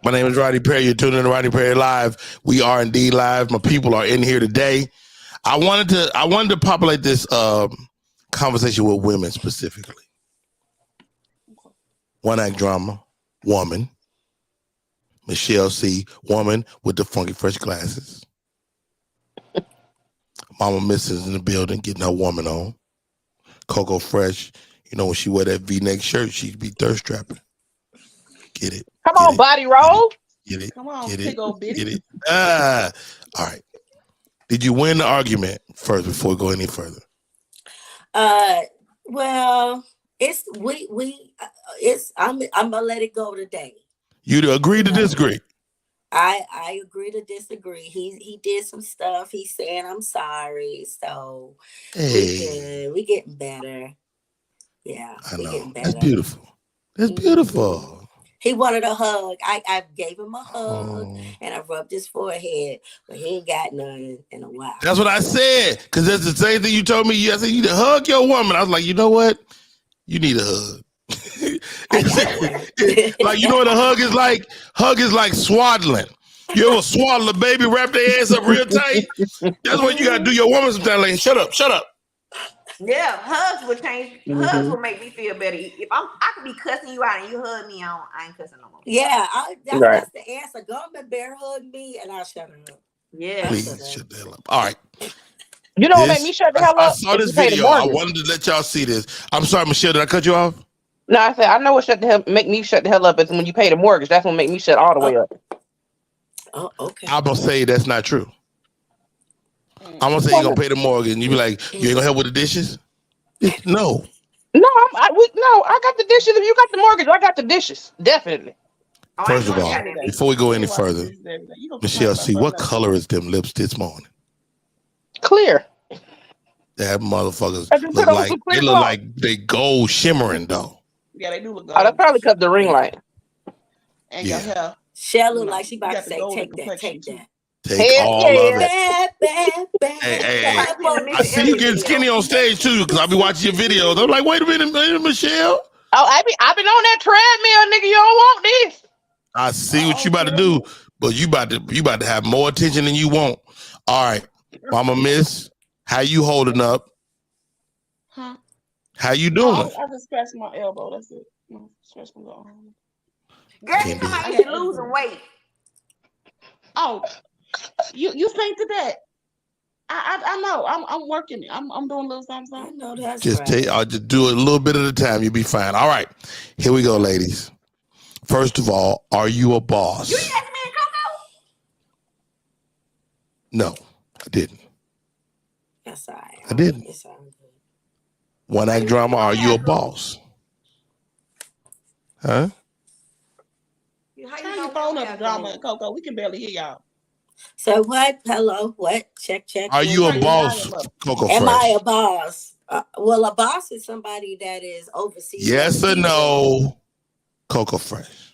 My name is Roddy Perry. You're tuning in to Roddy Perry Live. We are indeed live. My people are in here today. I wanted to populate this conversation with women specifically. One act drama, woman. Michelle C, woman with the funky fresh glasses. Mama Missus in the building, getting her woman on. Coco Fresh, you know, when she wear that V-neck shirt, she'd be thirst trapping. Get it. Come on, body roll. Get it. Come on, get big old bitty. Get it. All right. Did you win the argument first before we go any further? Well, I'm gonna let it go today. You agree to disagree? I agree to disagree. He did some stuff. He's saying I'm sorry. So we getting better. Yeah, I know. getting better. That's beautiful. That's beautiful. He wanted a hug. I gave him a hug and I rubbed his forehead, but he ain't got none in a while. That's what I said. Because that's the same thing you told me. I said you need to hug your woman. I was like, you know what? You need a hug. Like, you know what a hug is like? Hug is like swaddling. You ever swaddle a baby, wrap their ass up real tight? That's what you gotta do your woman sometimes. Like, shut up. Yeah, hugs would change. Hugs would make me feel better. If I could be cussing you out and you hug me, I ain't cussing no more. Yeah, that's the answer. Go and bear hug me and I'll shut her up. Yeah. Please shut the hell up. All right. You know what made me shut the hell up? I saw this video. I wanted to let y'all see this. I'm sorry, Michelle. Did I cut you off? No, I said I know what make me shut the hell up is when you pay the mortgage. That's what make me shut all the way up. Oh, okay. I'm gonna say that's not true. I'm gonna say you're gonna pay the mortgage, and you be like, you ain't gonna help with the dishes? No. No, I got the dishes. If you got the mortgage, I got the dishes. Definitely. First of all, before we go any further, Michelle C, what color is them lips this morning? Clear. That motherfuckers look like they gold shimmering though. Yeah, they do look good. Oh, that's probably because the ring light. And your hair. Shell look like she about to say, take that. Take all of it. Bad. Hey. I see you getting skinny on stage too, because I'll be watching your videos. I'm like, wait a minute, Michelle. Oh, I've been on that treadmill, nigga. You don't want this. I see what you about to do, but you about to have more attention than you want. All right, Mama Miss, how you holding up? Huh? How you doing? I just scratched my elbow. That's it. Scratch my arm. Girl, you might be losing weight. Oh, you painted that. I know. I'm working it. I'm doing a little something. I know that's I'll just do it a little bit at a time. You'll be fine. All right, here we go, ladies. First of all, are you a boss? You asked me and Coco? No, I didn't. That's all right. I didn't. It's all good. One act drama, are you a boss? Huh? Turn your phone up, drama, and Coco. We can barely hear y'all. So what? Hello? What? Check. Are you a boss, Coco Fresh? Am I a boss? Well, a boss is somebody that is overseas. Yes or no, Coco Fresh?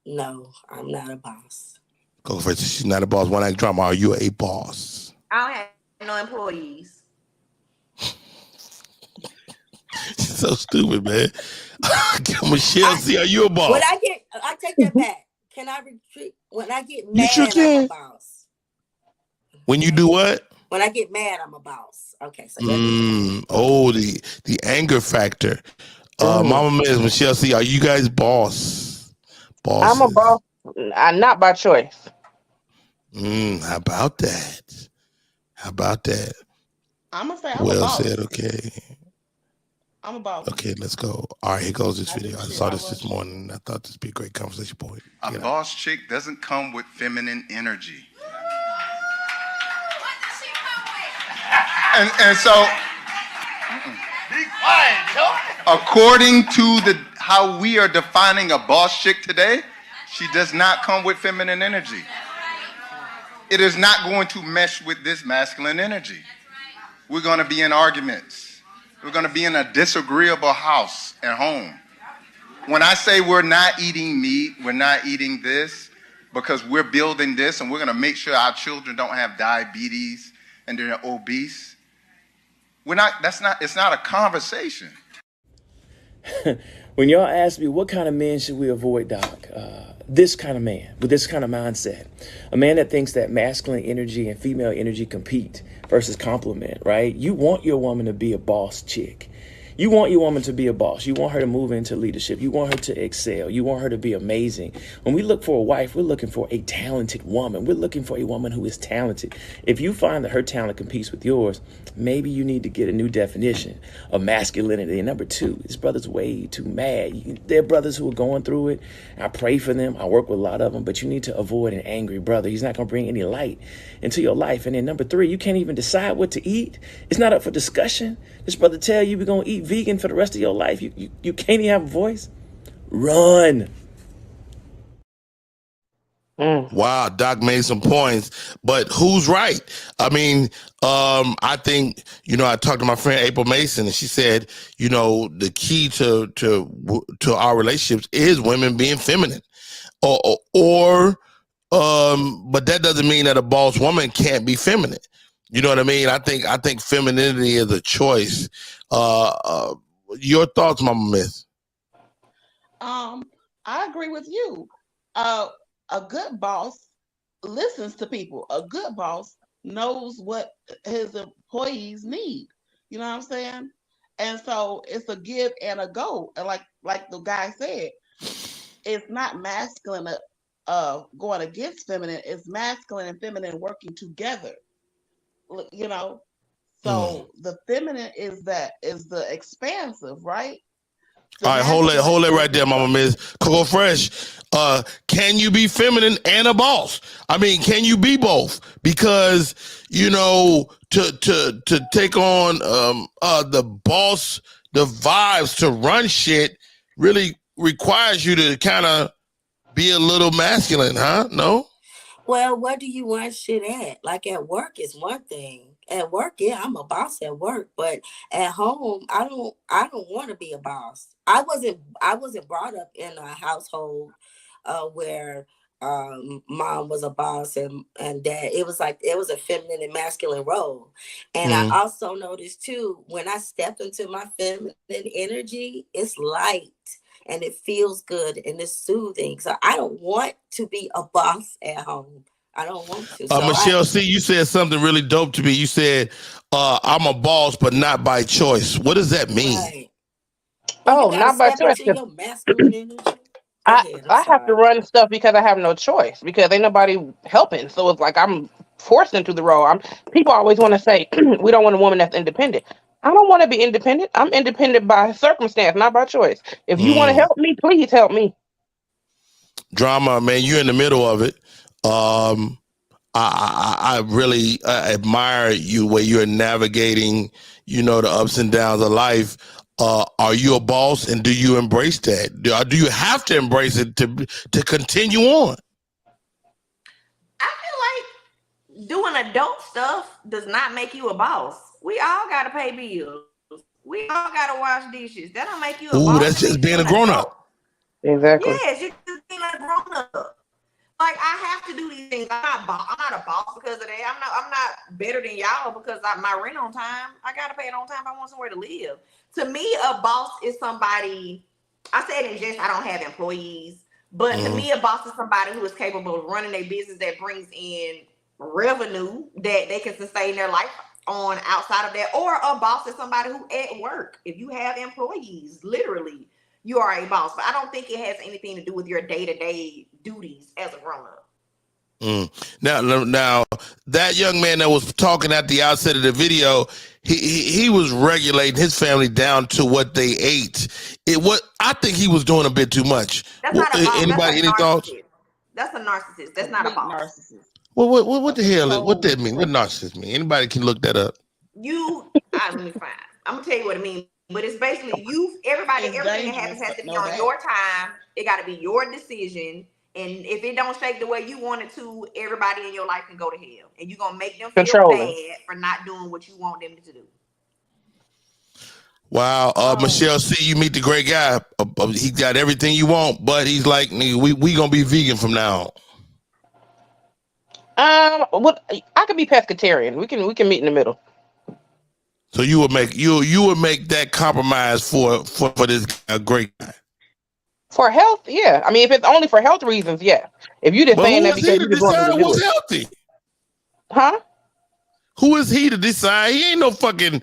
No, I'm not a boss. Coco Fresh, she's not a boss. One act drama, are you a boss? I don't have no employees. So stupid, man. Michelle C, are you a boss? When I take that back. Can I retreat? When I get mad, I'm a boss. When you do what? When I get mad, I'm a boss. Okay, so that means the anger factor. Mama Miss, Michelle C, are you guys bosses? I'm a boss, not by choice. How about that? How about that? I'm gonna say I'm a Well boss. said. Okay. I'm a boss. Okay, let's go. All right, here goes this I do video. I shit saw I this love. morning, and I thought this would be a great conversation point. A boss chick doesn't come with feminine energy. And so, Be quiet, Joe. according to how we are defining a boss chick today, she does not come with feminine energy. It is not going to mesh with this masculine energy. We're going to be in arguments. We're going to be in a disagreeable house at home. When I say we're not eating meat, we're not eating this, because we're building this and we're going to make sure our children don't have diabetes and they're obese. It's not a conversation. When y'all ask me what kind of man should we avoid, Doc, this kind of man with this kind of mindset, a man that thinks that masculine energy and female energy compete versus complement, right? You want your woman to be a boss chick. You want your woman to be a boss. You want her to move into leadership. You want her to excel. You want her to be amazing. When we look for a wife, we're looking for a talented woman. We're looking for a woman who is talented. If you find that her talent competes with yours, maybe you need to get a new definition of masculinity. And number two, this brother's way too mad. There are brothers who are going through it. I pray for them. I work with a lot of them, but you need to avoid an angry brother. He's not going to bring any light into your life. And then number three, you can't even decide what to eat. It's not up for discussion. This brother tell you we're going to eat vegan for the rest of your life. You can't even have a voice. Run. Wow, Doc made some points, but who's right? I mean, I think, I talked to my friend April Mason, and she said, the key to our relationships is women being feminine, but that doesn't mean that a boss woman can't be feminine. You know what I mean? I think femininity is a choice. Your thoughts, Mama Miss? I agree with you. A good boss listens to people. A good boss knows what his employees need. You know what I'm saying? And so it's a give and a go. And like the guy said, it's not masculine going against feminine. It's masculine and feminine working together. So the feminine is the expansive, right? All right, hold it right there, Mama Miss. Coco Fresh, can you be feminine and a boss? I mean, can you be both? Because, to take on the boss, the vibes, to run shit really requires you to kind of be a little masculine, huh? No? Well, where do you want shit at? Like at work is one thing. At work, yeah, I'm a boss at work, but at home, I don't want to be a boss. I wasn't brought up in a household where mom was a boss and dad. It was a feminine and masculine role. And I also noticed too, when I step into my feminine energy, it's light. And it feels good and it's soothing. So I don't want to be a boss at home. I don't want to. So Michelle C, you said something really dope to me. You said, I'm a boss, but not by choice. What does that mean? Right. Well, not by choice. Your masculine energy. I have to run stuff because I have no choice, because ain't nobody helping. So it's like I'm forced into the role. People always want to say we don't want a woman that's independent. I don't want to be independent. I'm independent by circumstance, not by choice. If you want to help me, please help me. Drama, man, you're in the middle of it. I really admire you where you're navigating, the ups and downs of life. Are you a boss, and do you embrace that? Do you have to embrace it to continue on? I feel like doing adult stuff does not make you a boss. We all got to pay bills. We all got to wash dishes. That don't make you a boss. Ooh, that's just being a grown-up. Exactly. Yes, you're just being a grown-up. Like, I have to do these things. I'm not a boss because of that. I'm not better than y'all because my rent on time. I gotta pay it on time if I want somewhere to live. To me, a boss is somebody. I said in jest, I don't have employees, but to me, a boss is somebody who is capable of running a business that brings in revenue that they can sustain their life on outside of that, or a boss is somebody who at work. If you have employees, literally, you are a boss. But I don't think it has anything to do with your day-to-day duties as a grown-up. Now, that young man that was talking at the outset of the video, he was regulating his family down to what they ate. I think he was doing a bit too much. That's not a boss. Anybody, any thoughts? That's a narcissist. That's not a boss. Narcissist. Well, what the hell? What that mean? What narcissist mean? Anybody can look that up. Let me find. I'm gonna tell you what it means. But it's basically everything that happens has to be on your time. It got to be your decision. And if it don't shake the way you want it to, everybody in your life can go to hell. And you're going to make them feel bad for not doing what you want them to do. Wow. Michelle C., you meet the great guy. He got everything you want, but he's like, we going to be vegan from now on. I could be pescatarian. We can meet in the middle. So you would make that compromise for this great guy. For health, yeah. I mean, if it's only for health reasons, yeah. If you just saying that because you just want to do what's healthy, huh? Who is he to decide? He ain't no fucking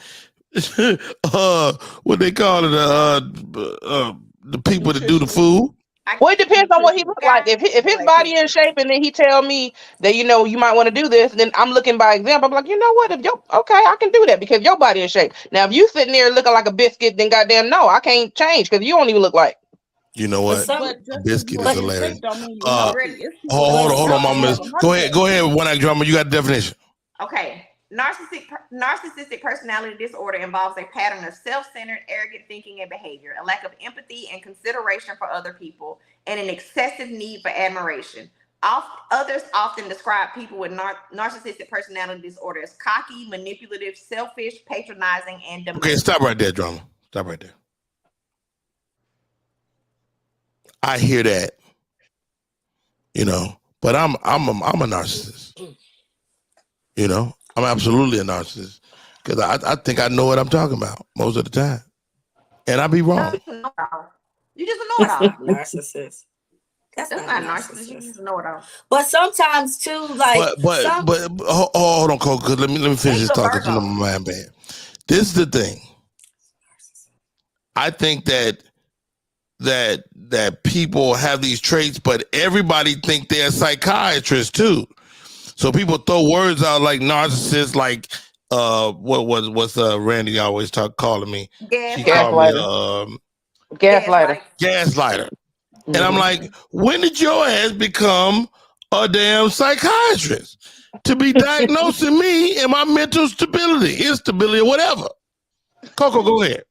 what they call it, the people that do the food. Well, it depends on what he looks like. If his body in shape and then he tell me that, you might want to do this, then I'm looking by example. I'm like, you know what? Okay, I can do that because your body in shape. Now, if you sitting there looking like a biscuit, then goddamn no, I can't change because you don't even look like. You know what? Biscuit is hilarious. Hold on, Mama. Go ahead. One act drama. You got the definition. Okay. Narcissistic personality disorder involves a pattern of self-centered, arrogant thinking and behavior, a lack of empathy and consideration for other people, and an excessive need for admiration. Others often describe people with narcissistic personality disorder as cocky, manipulative, selfish, patronizing, and demanding. Okay, stop right there, drama. Stop right there. I hear that, but I'm a narcissist. I'm absolutely a narcissist because I think I know what I'm talking about most of the time, and I be wrong. You just know it all. Narcissist. That's not narcissist. You just know it all. But sometimes too, like. But hold on, Cole. Cause let me finish this talk because my mind bad. This is the thing. I think that people have these traits, but everybody think they're a psychiatrist too. So people throw words out like narcissist, like what's Randy always calling me? Gaslighter. Gaslighter. And I'm like, when did your ass become a damn psychiatrist to be diagnosing me and my mental stability, instability, or whatever? Coco, go ahead.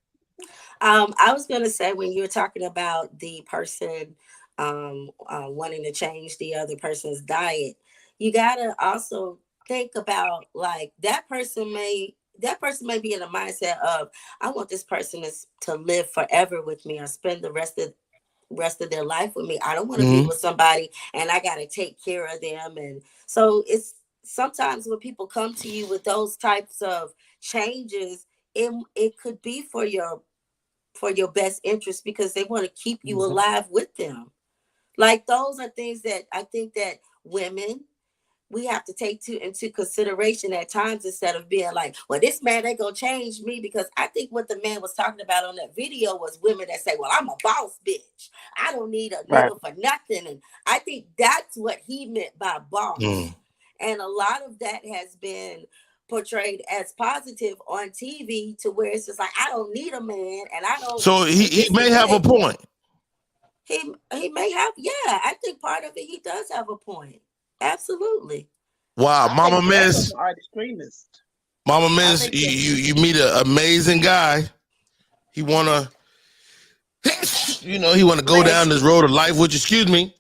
I was going to say, when you were talking about the person wanting to change the other person's diet, you got to also think about, like, that person may be in a mindset of, I want this person to live forever with me or spend the rest of their life with me. I don't want to be with somebody and I got to take care of them. And so it's sometimes when people come to you with those types of changes, it could be for your best interest because they want to keep you alive with them. Like, those are things that I think that women, we have to take into consideration at times, instead of being like, well, this man ain't gonna change me. Because I think what the man was talking about on that video was women that say, well, I'm a boss bitch. I don't need a nigga for nothing. And I think that's what he meant by boss. And a lot of that has been portrayed as positive on TV, to where it's just like, I don't need a man, and I don't. So he may have a point. He may have, yeah. I think part of it, he does have a point. Absolutely. Wow, Mama Miss. Mama Miss, you meet an amazing guy. He wanna, he wanna go down this road of life, which, excuse me,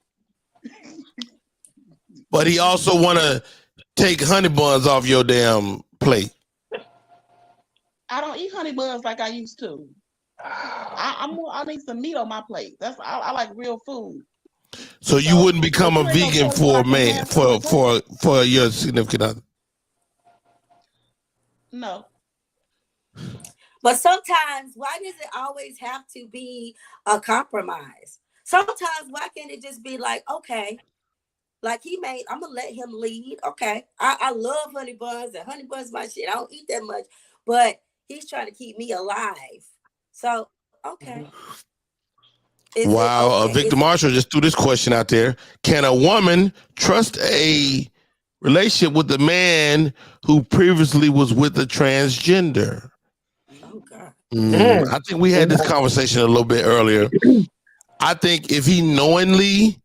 but he also wanna take honey buns off your damn plate. I don't eat honey buns like I used to. I need some meat on my plate. I like real food. So you wouldn't become a vegan for a man, for your significant other? No. But sometimes, why does it always have to be a compromise? Sometimes, why can't it just be like, okay, Like I'm gonna let him lead. Okay. I love honey buns, and honey buns my shit. I don't eat that much, but he's trying to keep me alive. So, okay. Wow. Victor Marshall just threw this question out there. Can a woman trust a relationship with a man who previously was with a transgender? Oh, God. I think we had this conversation a little bit earlier. I think if he knowingly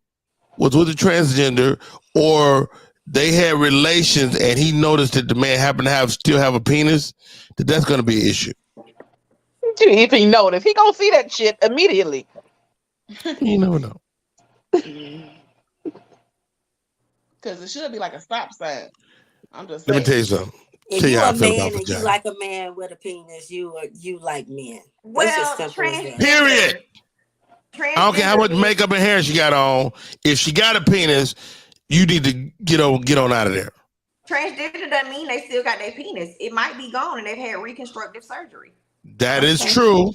was with a transgender, or they had relations and he noticed that the man happened to still have a penis, that's going to be an issue. If he noticed, he gonna see that shit immediately. You never know. Because it should be like a stop sign. I'm just Let saying. me tell you something. If you a man and you like a man with a penis, you like men. Well, period. I don't care how much makeup and hair she got on. If she got a penis, you need to get on out of there. Transgender doesn't mean they still got their penis. It might be gone and they've had reconstructive surgery. That is true.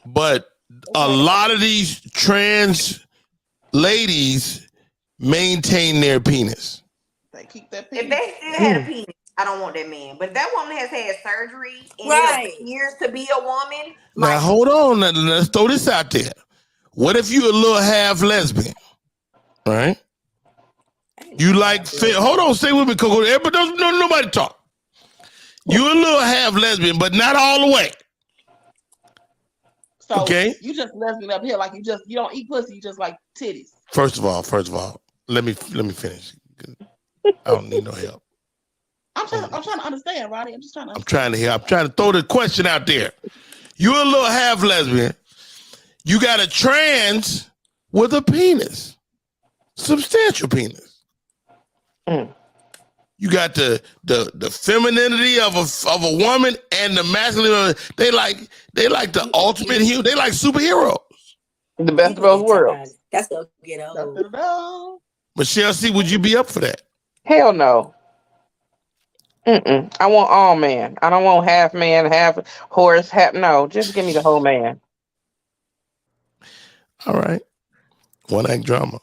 But a lot of these trans ladies maintain their penis. They keep that penis. If they still had a penis, I don't want that man. But if that woman has had surgery and it appears to be a woman. Now hold on. Let's throw this out there. What if you a little half lesbian? Right? You like hold on, stay with me, Coco. Everybody nobody talk. You a little half lesbian, but not all the way. So okay. You just lesbian up here, like you don't eat pussy, you just like titties. First of all, let me finish. I don't need no help. I'm trying to understand, Roddy. I'm just trying to I'm trying to throw the question out there. You're a little half lesbian. You got a trans with a penis. Substantial penis. You got the femininity of a woman and the masculine. They like the ultimate hero. They like superheroes. The best of both worlds. That's gonna get old. Michelle C, would you be up for that? Hell no. I want all man. I don't want half man, half horse, no. Just give me the whole man. All right. One act drama.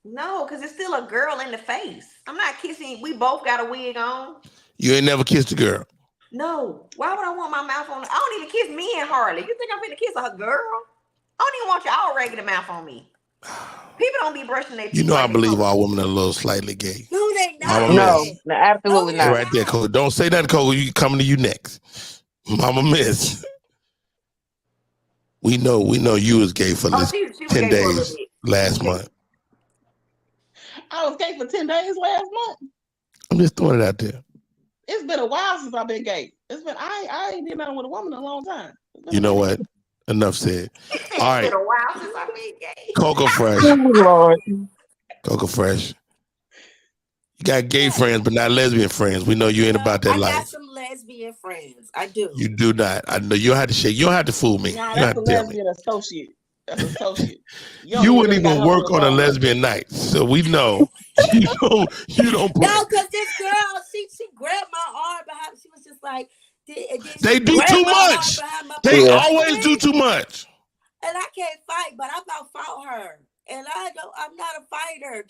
No, because it's still a girl in the face. I'm not kissing. We both got a wig on. You ain't never kissed a girl. No. Why would I want my mouth on? I don't even kiss men hardly. You think I'm finna kiss a girl? I don't even want y'all regular mouth on me. People don't be brushing their teeth. You know, I believe all women are a little slightly gay. No, they not. No, absolutely not. Right there, Coco. Don't say that, Coco. You coming to you next. Mama Miss. We know you was gay for 10 days last month. I was gay for 10 days last month. I'm just throwing it out there. It's been a while since I've been gay. It's been I ain't been nothing with a woman in a long time. You know what? Enough said. All right. It's been a while since I've been gay. Coco Fresh. Coco Fresh. You got gay friends, but not lesbian friends. We know you ain't about that life. I got some lesbian friends. I do. You do not. I know you don't have to shake. You don't have to fool me. Nah, that's a lesbian associate. That's associate. You wouldn't even work on a lesbian night, so we know you don't. No, because this girl, she grabbed my arm behind. She was just like, they do too much. They always do too much. And I can't fight, but I about fought her. And I'm not a fighter.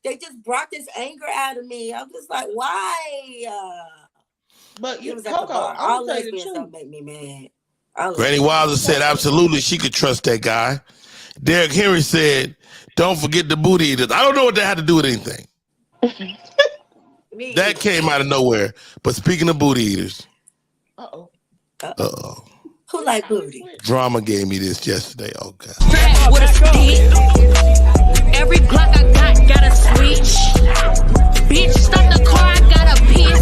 They just brought this anger out of me. I'm just like, why? But you was Coco, all lesbians don't make me mad. Granny Wilder said absolutely she could trust that guy. Derrick Henry said, don't forget the booty eaters. I don't know what that had to do with anything. That came out of nowhere. But speaking of booty eaters. Uh-oh. Who like booty? Drama gave me this yesterday. Oh, God. With a stick. Every Glock I got a switch. Bitch, stop the car, I got a piss.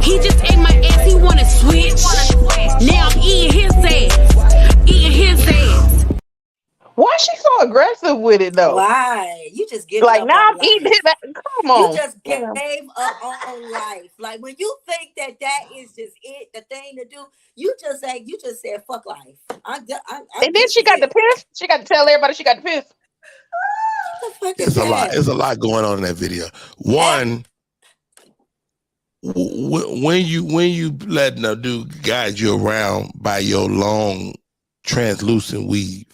He just ate my ass, he wanna switch. Now I'm eating his ass. Why is she so aggressive with it though? Why? You just give like up now on I'm life. eating his ass. Come on. You just gave up on life. Like when you think that is just it, the thing to do, you just said fuck life. And then she got the piss. She got to tell everybody she got the piss. It's a lot. It's a lot going on in that video. One, when you letting a dude guide you around by your long translucent weave.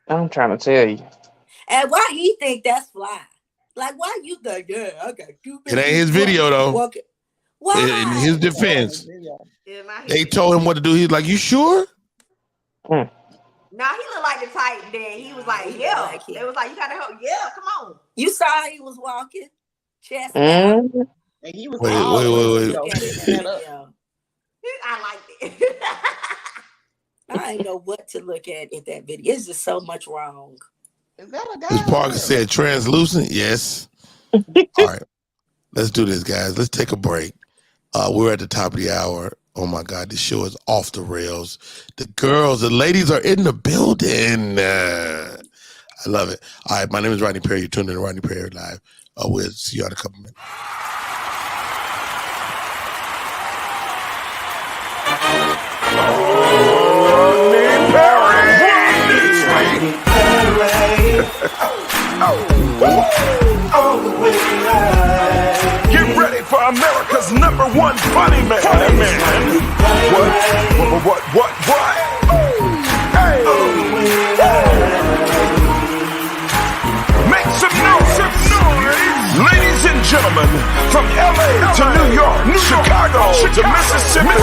I'm trying to tell you. And why he think that's fly? Like, why you think, yeah, I got two It ain't his video though. Walking. Why? In his defense, Yeah, they told him what to do. He's like, "You sure?" Nah, he looked like the type that he was like, he yeah. like They was like, you gotta help. Yeah, come on. You saw how he was walking, chest out. And he was Wait. I liked it. I didn't know what to look at in that video. It's just so much wrong. Is that a guy? Miss Parker said translucent. Yes. All right. Let's do this, guys. Let's take a break. We're at the top of the hour. Oh my God, this show is off the rails. The ladies are in the building. I love it. All right, my name is Rodney Perry. You're tuned in to Rodney Perry Live. We'll see you in a couple minutes. Get ready for America's #1 funny man. What? Hey! Make some noise. Ladies and gentlemen, from LA to New York, Chicago to Mississippi,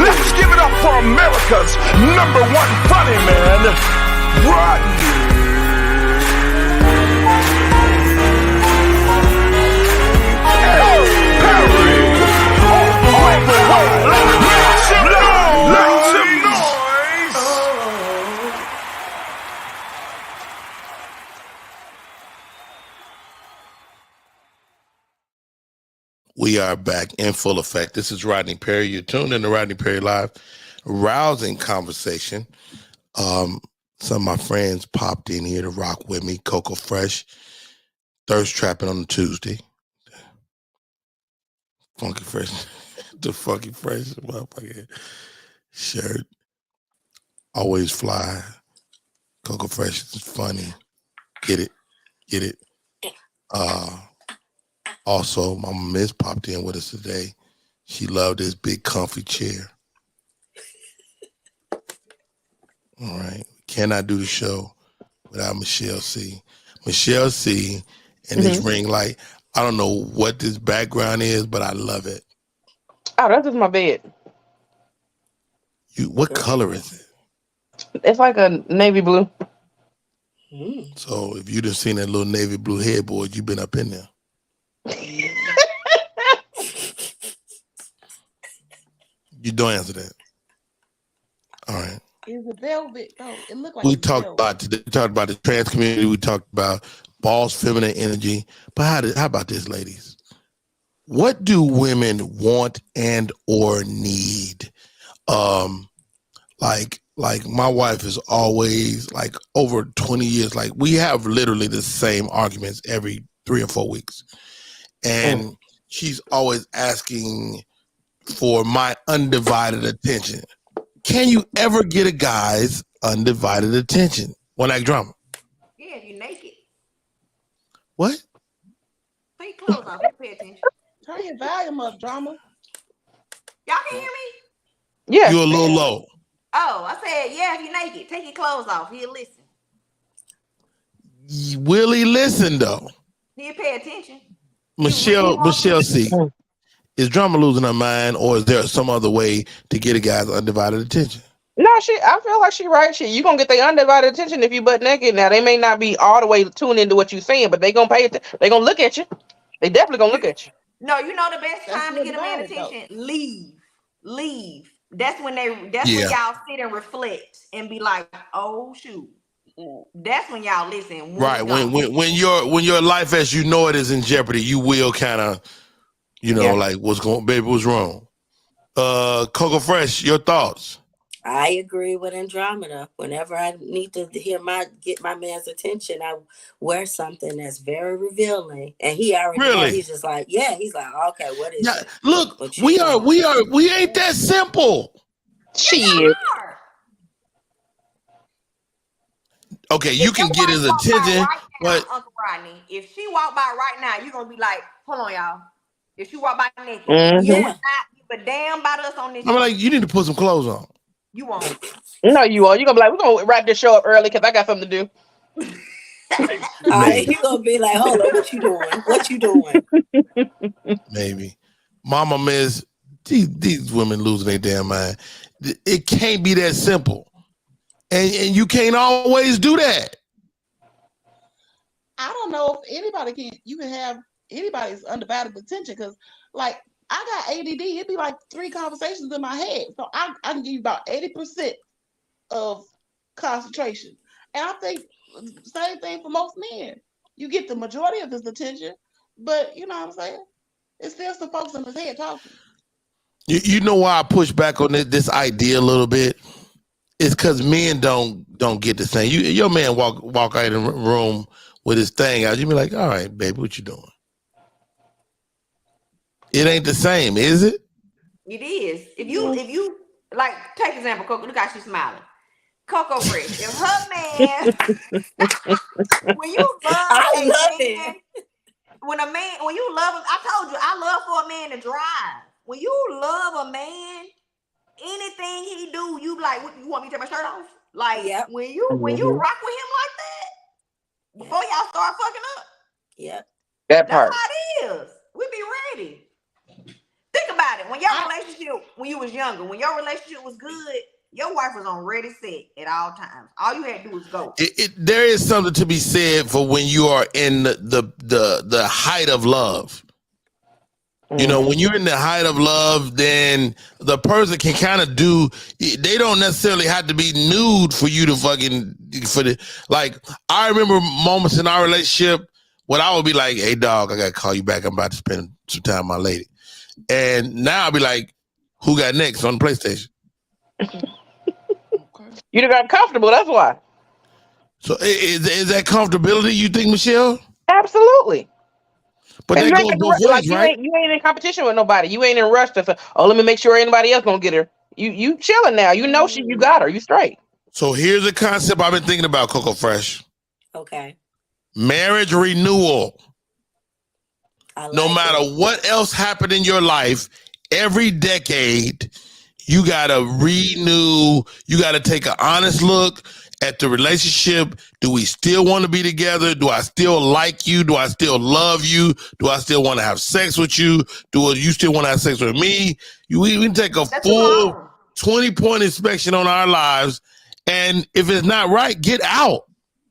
let's give it up for America's #1 funny man, Rodney. We are back in full effect. This is Rodney Perry. You're tuned in to Rodney Perry Live. Rousing conversation. Some of my friends popped in here to rock with me. Coco Fresh. Thirst Trapping on the Tuesday. Funky Fresh. The Funky Fresh motherfucking shirt. Always fly. Coco Fresh is funny. Get it. Also, my miss popped in with us today. She loved this big comfy chair. All right. Cannot do the show without Michelle C. Michelle C. and this ring light. I don't know what this background is, but I love it. Oh, that's just my bed. What color is it? It's like a navy blue. So if you'd have seen that little navy blue headboard, you've been up in there. You don't answer that. All right. Is it velvet? Oh, it looked like We talked about today. We talked about the trans community. We talked about boss feminine energy. But how about this, ladies? What do women want and or need? Like my wife is always like over 20 years. Like we have literally the same arguments every 3 or 4 weeks, and she's always asking for my undivided attention. Can you ever get a guy's undivided attention when I drama? Yeah, if you're naked. What? Put your clothes on. Pay attention. Turn your volume up, drama. Y'all can hear me? Yeah. You're a little low. Oh, I said, yeah, if you're naked, take your clothes off. He'll listen. Will he listen though? He'll pay attention. Michelle C. Is drama losing her mind, or is there some other way to get a guy's undivided attention? No, I feel like she right. You gonna get their undivided attention if you butt naked. Now they may not be all the way tuned into what you're saying, but they gonna pay attention. They gonna look at you. They definitely gonna look at you. No, you know the best time to get a man attention? Leave. That's when when y'all sit and reflect and be like, oh shoot. That's when y'all listen. Right. When your life as you know it is in jeopardy, you will kind of, like what's wrong? Coco Fresh, your thoughts? I agree with Andromeda. Whenever I need to get my man's attention, I wear something that's very revealing. And he already knows. He's just like, yeah. He's like, okay, what is it? Look, we ain't that simple. Shit. Okay, you can get his attention, but Uncle Rodney, if she walk by right now, you're gonna be like, hold on, y'all. If she walk by naked, you will not give a damn about us on this. I'm like, you need to put some clothes on. You won't. No, you are. You're gonna be like, we're gonna wrap this show up early because I got something to do. He gonna be like, hold on, what you doing? What you doing? Maybe. Mama Miss, these women losing their damn mind. It can't be that simple. And you can't always do that. I don't know if you can have anybody's undivided attention, because like I got ADD. It'd be like 3 conversations in my head. So I can give you about 80% of concentration. And I think same thing for most men. You get the majority of his attention, but you know what I'm saying? It's still some folks in his head talking. You know why I push back on this idea a little bit? It's because men don't get the same. Your man walk out of the room with his thing out. You be like, all right, baby, what you doing? It ain't the same, is it? It is. If you like, take example, Coco. Look how she's smiling. Coco Fresh. If her man, when you love when you love him, I told you, I love for a man to drive. When you love a man, anything he do, you like, what, you want me to take my shirt off? Like, when you rock with him like that, before y'all start fucking up. Yep. That part. That's how it is. We be ready. Think about it. When you was younger, when your relationship was good, your wife was on ready set at all times. All you had to do was go. There is something to be said for when you are in the height of love. You know, when you're in the height of love, then the person can kind of they don't necessarily have to be nude for you to like, I remember moments in our relationship when I would be like, hey dog, I gotta call you back. I'm about to spend some time with my lady. And now I'll be like, who got next on the PlayStation? You done got comfortable, that's why. So is that comfortability, you think, Michelle? Absolutely. But that goes both ways, right? You ain't in competition with nobody. You ain't in rush to say, let me make sure anybody else gonna get her. You chilling now. You know you got her. You straight. So here's a concept I've been thinking about, Coco Fresh. Okay. Marriage renewal. No matter what else happened in your life, every decade, you gotta renew. You gotta take an honest look at the relationship. Do we still want to be together? Do I still like you? Do I still love you? Do I still want to have sex with you? Do you still want to have sex with me? We can take a full 20-point inspection on our lives, and if it's not right, get out.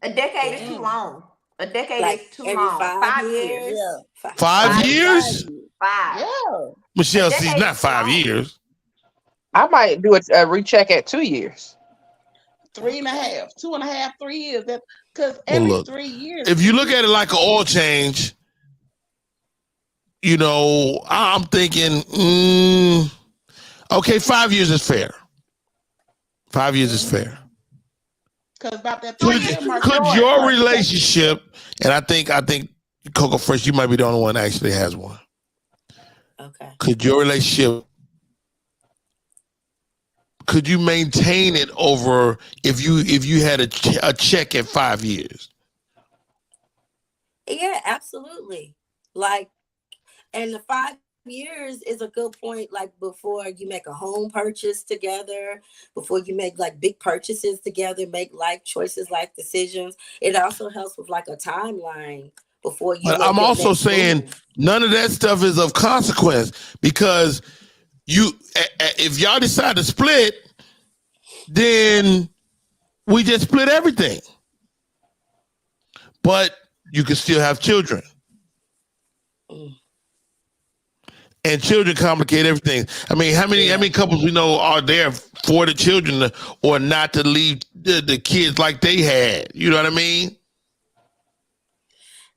A decade is too long. A decade is too long. 5 years. Yeah. 5 years? 5. Yeah. Michelle, she's not 5 years. I might do a recheck at 2 years. 3.5, 2.5, 3 years. That because every 3 years. If you look at it like an oil change, you know, I'm thinking, okay, 5 years is fair. 5 years is fair. Because about that could your relationship, and I think Coco Fresh, you might be the only one that actually has one. Okay. Could your relationship, could you maintain it over if you had a check at 5 years? Yeah, absolutely. Like, and the 5 years is a good point. Like, before you make a home purchase together, before you make like big purchases together, make life choices, life decisions. It also helps with like a timeline before you. But I'm also saying none of that stuff is of consequence, because if y'all decide to split, then we just split everything. But you can still have children. And children complicate everything. I mean, how many couples we know are there for the children or not to leave the kids like they had? You know what I mean?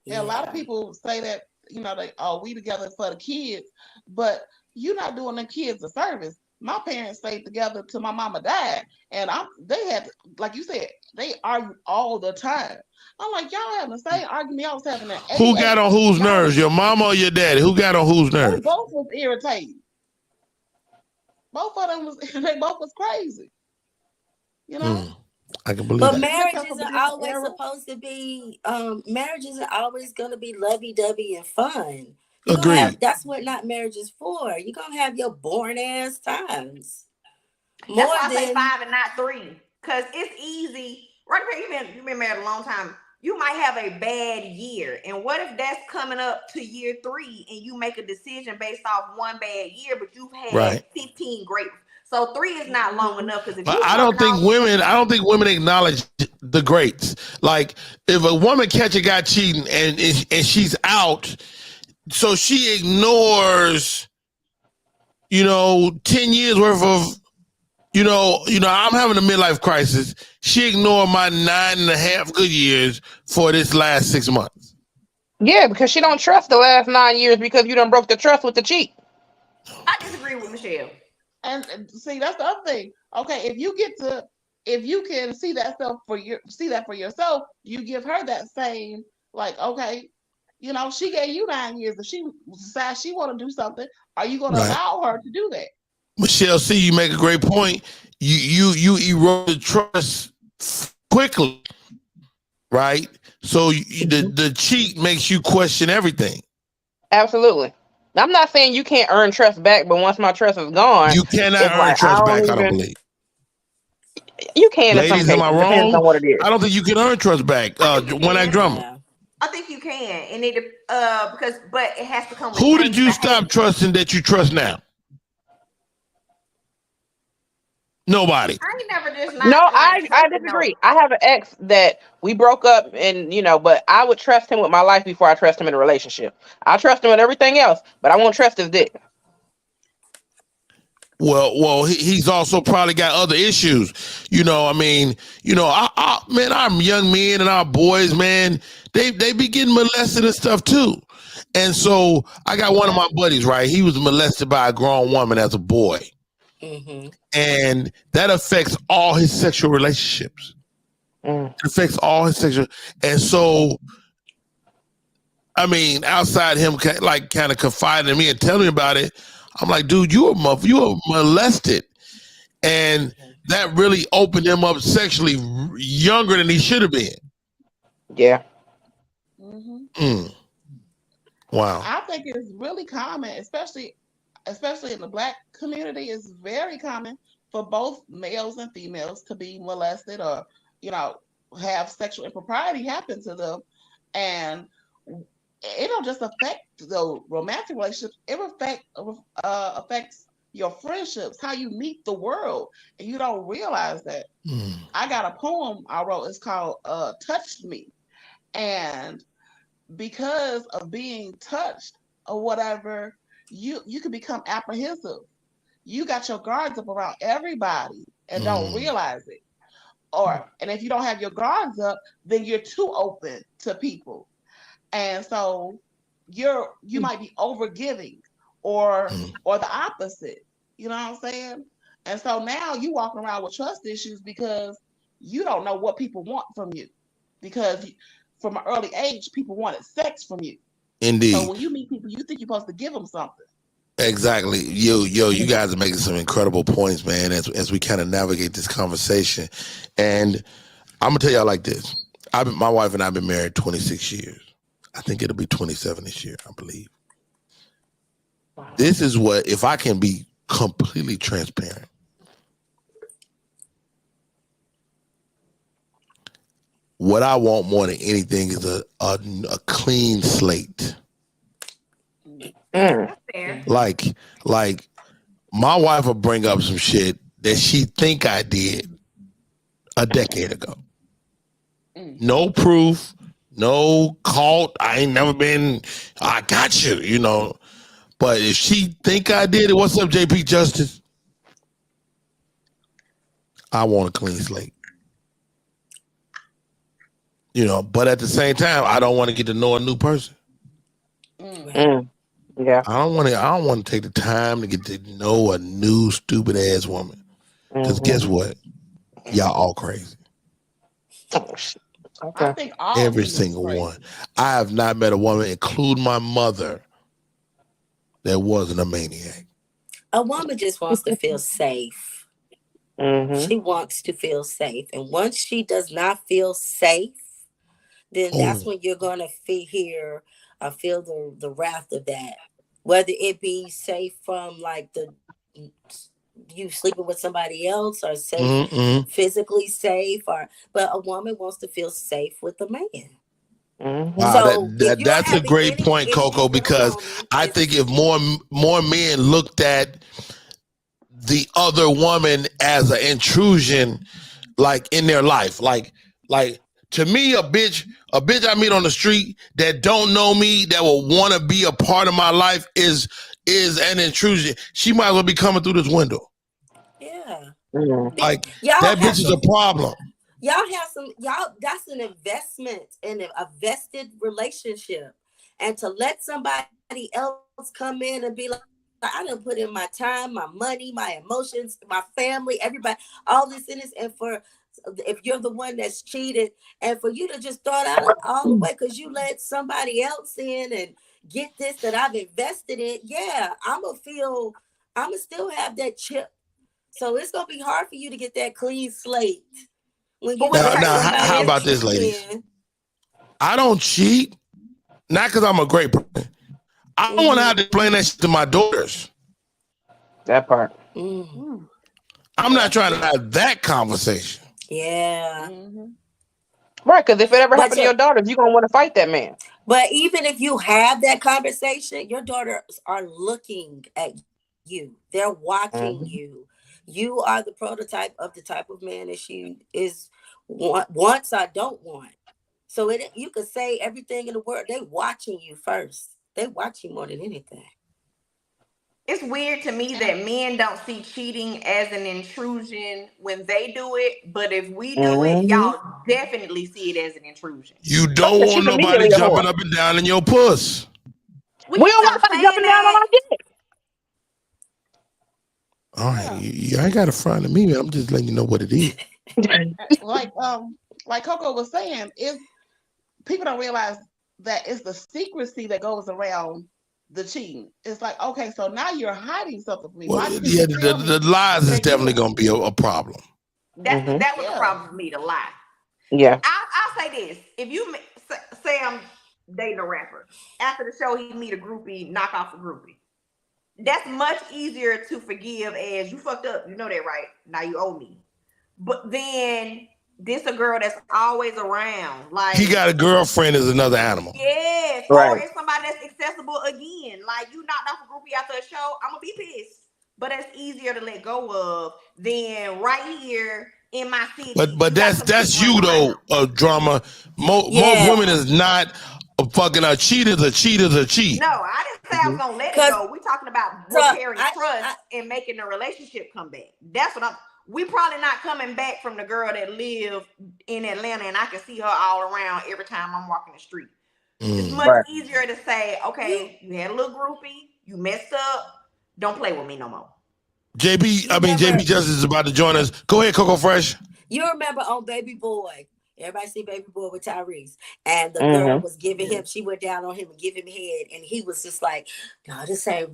Yeah, a lot of people say that, you know, we together for the kids, but you're not doing the kids a service. My parents stayed together till my mama died, and they had, like you said, they argue all the time. I'm like, y'all having the same argument y'all was having at 88. Who got on whose nerves, your mama or your daddy? Who got on whose nerves? They both was irritated. Both of them they both was crazy. You know? I can believe but that. marriage isn't always supposed to be, marriage isn't always going to be lovey-dovey and fun. Agreed. That's what not marriage is for. You're going to have your boring ass times. That's why I say 5 and not 3. Because it's easy. Right here, you've been married a long time. you might have a bad year. And what if that's coming up to year 3 and you make a decision based off one bad year, but you've had Right. 15 great. So 3 is not long enough because if But you I don't think women acknowledge the greats. Like if a woman catch a guy cheating and she's out, so she ignores, 10 years worth of, I'm having a midlife crisis. She ignored my 9.5 good years for this last 6 months. Yeah, because she don't trust the last 9 years because you done broke the trust with the cheat. I disagree with Michelle. And see, that's the other thing. Okay, if you can see that for yourself, you give her that same, like, okay, she gave you 9 years. If she decides she want to do something, are you going to allow her to do that? Michelle, see, you make a great point. You erode the trust quickly, right? So the cheat makes you question everything. Absolutely. I'm not saying you can't earn trust back, but once my trust is gone, You cannot it's earn like, trust back, I don't believe. You can in some Ladies, cases. am I Depends wrong? on what it is. I don't think you can earn trust back. One act drummer. I think you can, and it but it has to come with Who did changed you behavior. stop trusting that you trust now? Nobody. I ain't never just No, I disagree. I have an ex that we broke up, and but I would trust him with my life before I trust him in a relationship. I trust him with everything else, but I won't trust his dick. Well, he's also probably got other issues. Man, our young men and our boys, man, they be getting molested and stuff too. And so I got one of my buddies, right? He was molested by a grown woman as a boy. Mm-hmm. And that affects all his sexual relationships. It affects all his sexual. And so, I mean, outside him kind of confiding in me and telling me about it, I'm like, dude, you were molested. And that really opened him up sexually younger than he should have been. Yeah. Mm-hmm. Wow. I think it's really common, especially in the Black community. It's very common for both males and females to be molested or, have sexual impropriety happen to them. And it don't just affect the romantic relationships. It affects your friendships, how you meet the world, and you don't realize that. I got a poem I wrote. It's called "Touched Me," and because of being touched or whatever, you can become apprehensive. You got your guards up around everybody and don't realize it. And if you don't have your guards up, then you're too open to people. And so you might be overgiving or the opposite. You know what I'm saying? And so now you walking around with trust issues because you don't know what people want from you. Because from an early age, people wanted sex from you. Indeed. So when you meet people, you think you're supposed to give them something. Exactly. You guys are making some incredible points, man, as we kind of navigate this conversation. And I'm gonna tell y'all like this. My wife and I have been married 26 years. I think it'll be 27 this year, I believe. Wow. This is what, if I can be completely transparent, what I want more than anything is a clean slate. Like my wife will bring up some shit that she think I did a decade ago. No proof, no caught. I ain't never been. I got you, But if she think I did it, what's up, JP Justice? I want a clean slate. But at the same time, I don't want to get to know a new person. Yeah. I don't want to take the time to get to know a new stupid ass woman. Because guess what? Y'all all crazy. Okay. I think every single one. I have not met a woman, including my mother, that wasn't a maniac. A woman just wants to feel safe. She wants to feel safe. And once she does not feel safe, then that's when you're going to feel the wrath of that. Whether it be safe from like the you sleeping with somebody else or safe, physically safe, but a woman wants to feel safe with a man. Wow, So if you're that's a having great any point, Coco, issues with a because woman, I think if more men looked at the other woman as an intrusion, like in their life, like to me, a bitch I meet on the street that don't know me, that will want to be a part of my life is an intrusion. She might as well be coming through this window. Yeah. Like Y'all that have bitch is a problem. That's an investment in a vested relationship. And to let somebody else come in and be like, I done put in my time, my money, my emotions, my family, everybody, all this in this, and if you're the one that's cheated, and for you to just throw it out all the way because you let somebody else in and get this that I've invested in, I'm gonna still have that chip. So it's gonna be hard for you to get that clean slate when you now how about this, ladies? I don't cheat, not because I'm a great person. I don't want to have to explain that shit to my daughters. That part. I'm not trying to have that conversation. Yeah. Right, because if it ever happened to your daughters, you're gonna want to fight that man. But even if you have that conversation, your daughters are looking at you. They're watching you. You are the prototype of the type of man that she wants or don't want. So you could say everything in the world. They watching you first. They watch you more than anything. It's weird to me that men don't see cheating as an intrusion when they do it, but if we do it, y'all definitely see it as an intrusion. You don't want nobody jumping up and down in your puss. We don't want nobody jumping down on our dick. All right, you ain't got to front of me, man. I'm just letting you know what it is. Like Coco was saying, if people don't realize that it's the secrecy that goes around the cheating. It's like, okay, so now you're hiding something from me. Well, yeah, the lies is definitely going to be a problem. That was a problem for me, to lie. Yeah. I'll say this. If you say I'm dating a rapper, after the show he meet a groupie, knock off a groupie. That's much easier to forgive as you fucked up. You know that, right? Now you owe me. But then this a girl that's always around. Like, he got a girlfriend is another animal. Yes. Right. Or it's somebody that's accessible again. Like, you knocked off a groupie after a show, I'm gonna be pissed. But it's easier to let go of than right here in my city. But that's you though, drama. Most women is not a cheater's a cheater's a cheat. No, I didn't say I was gonna let it go. We're talking about repairing trust and making the relationship come back. That's what we probably not coming back from the girl that lived in Atlanta and I can see her all around every time I'm walking the street. It's much easier to say, okay, you had a little groupie, you messed up, don't play with me no more. JB Justice is about to join us. Go ahead, Coco Fresh. You remember on Baby Boy? Everybody see Baby Boy with Tyrese, and the girl was giving him. She went down on him and give him head, and he was just like, "No, this ain't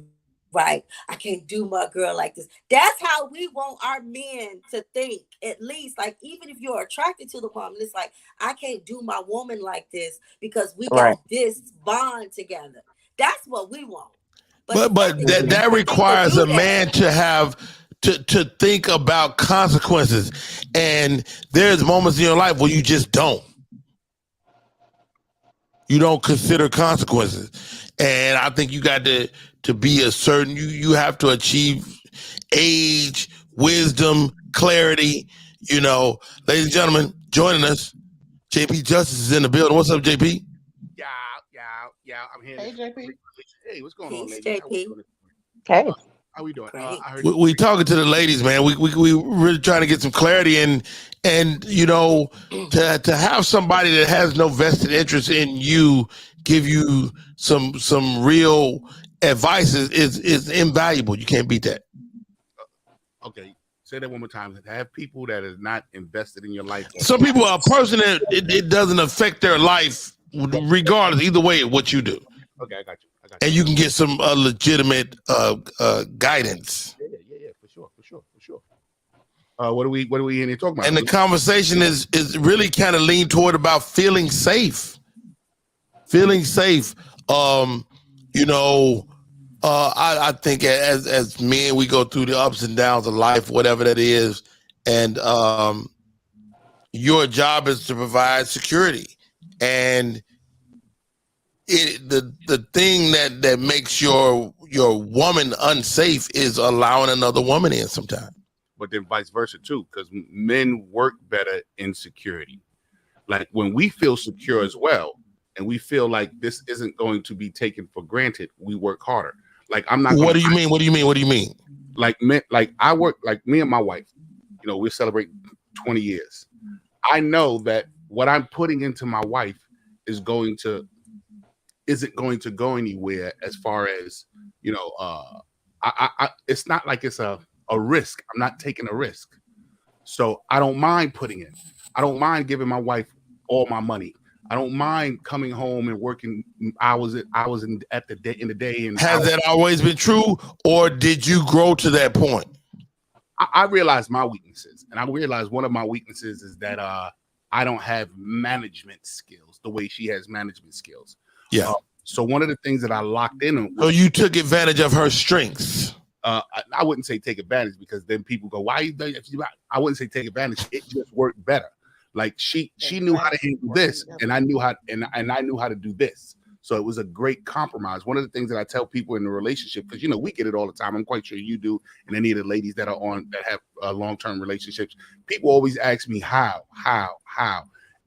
right. I can't do my girl like this." That's how we want our men to think. At least, like, even if you're attracted to the woman, it's like, I can't do my woman like this because we got this bond together. That's what we want. But that requires a man to have to think about consequences, and there's moments in your life where you just don't. You don't consider consequences, and I think you got to be a certain. You have to achieve age, wisdom, clarity. You know, ladies and gentlemen, joining us, JP Justice is in the building. What's up, JP? Yeah. I'm here. Hey, JP. Hey, what's going on, ladies? JP. Hey. How we doing? We talking to the ladies, man. We really trying to get some clarity, and you know, to have somebody that has no vested interest in you give you some real advice is invaluable. You can't beat that. Okay, say that one more time. To have people that is not invested in your life. Some people, a person that it doesn't affect their life, regardless, either way, what you do. Okay, I got you. And you can get some legitimate guidance. Yeah, for sure. What are we in here talking about? And the conversation is really kind of lean toward about feeling safe. You know, I think as men, we go through the ups and downs of life, whatever that is, and your job is to provide security. And the thing that makes your woman unsafe is allowing another woman in sometimes. But then vice versa too, because men work better in security. Like when we feel secure as well, and we feel like this isn't going to be taken for granted, we work harder. Like I'm not. What do you mean? What do you mean? What do you mean? Like I work, like me and my wife, you know, we celebrate 20 years. I know that what I'm putting into my wife isn't going to go anywhere as far as, you know, I it's not like it's a risk. I'm not taking a risk. So I don't mind putting in. I don't mind giving my wife all my money. I don't mind coming home and working hours in the day. And has that always been true, or did you grow to that point? I realized my weaknesses, and I realized one of my weaknesses is that I don't have management skills the way she has management skills. Yeah. So one of the things that I locked in on. So you took advantage of her strengths. I wouldn't say take advantage, because then people go, "Why are you doing it?" I wouldn't say take advantage. It just worked better. Like she knew how to handle this, and I knew how, and I knew how to do this. So it was a great compromise. One of the things that I tell people in the relationship, because you know we get it all the time. I'm quite sure you do, and any of the ladies that have long-term relationships, people always ask me how,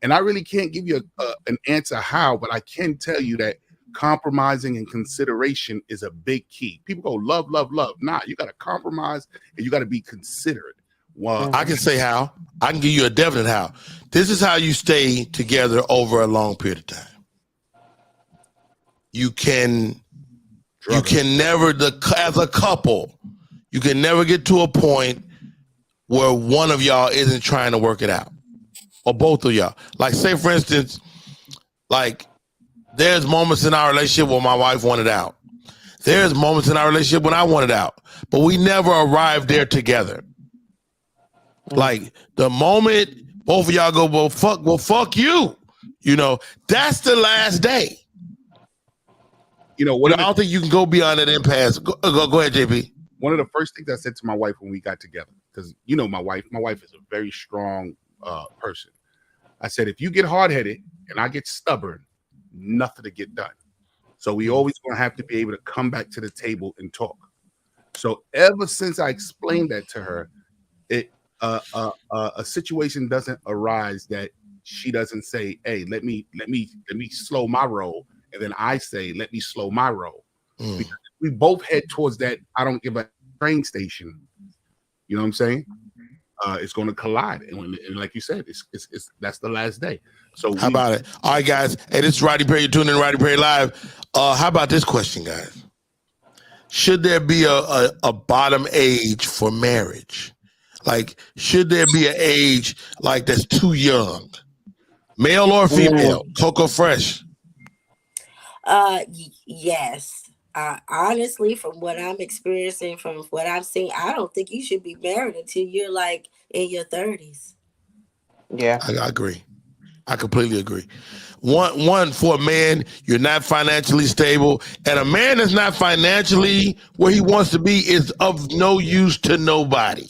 and I really can't give you an answer how, but I can tell you that compromising and consideration is a big key. People go love. Nah, you got to compromise and you got to be considerate. Well, I can say how. I can give you a definite how. This is how you stay together over a long period of time. You can never, as a couple, you can never get to a point where one of y'all isn't trying to work it out, or both of y'all. Like, say for instance, like there's moments in our relationship where my wife wanted out. There's moments in our relationship when I wanted out, but we never arrived there together. Like the moment both of y'all go, well, fuck you. You know, that's the last day. You know, I don't think you can go beyond that impasse. Go ahead, JP. One of the first things I said to my wife when we got together, because you know my wife is a very strong person. I said, if you get hard-headed and I get stubborn, nothing to get done. So we always gonna have to be able to come back to the table and talk. So ever since I explained that to her, a situation doesn't arise that she doesn't say, hey, let me slow my roll, and then I say, let me slow my roll. Because we both head towards that I don't give a train station. You know what I'm saying? It's going to collide, and like you said, it's that's the last day. So how about it? All right, guys. Hey, this is Roddy Perry. You're tuning in to Roddy Perry Live. How about this question, guys? Should there be a bottom age for marriage? Like, should there be an age like that's too young, male or female? Coco Fresh. Yes. Honestly, from what I'm experiencing, from what I've seen, I don't think you should be married until you're like in your 30s. Yeah, I agree. I completely agree. One for a man, you're not financially stable, and a man that's not financially where he wants to be is of no use to nobody.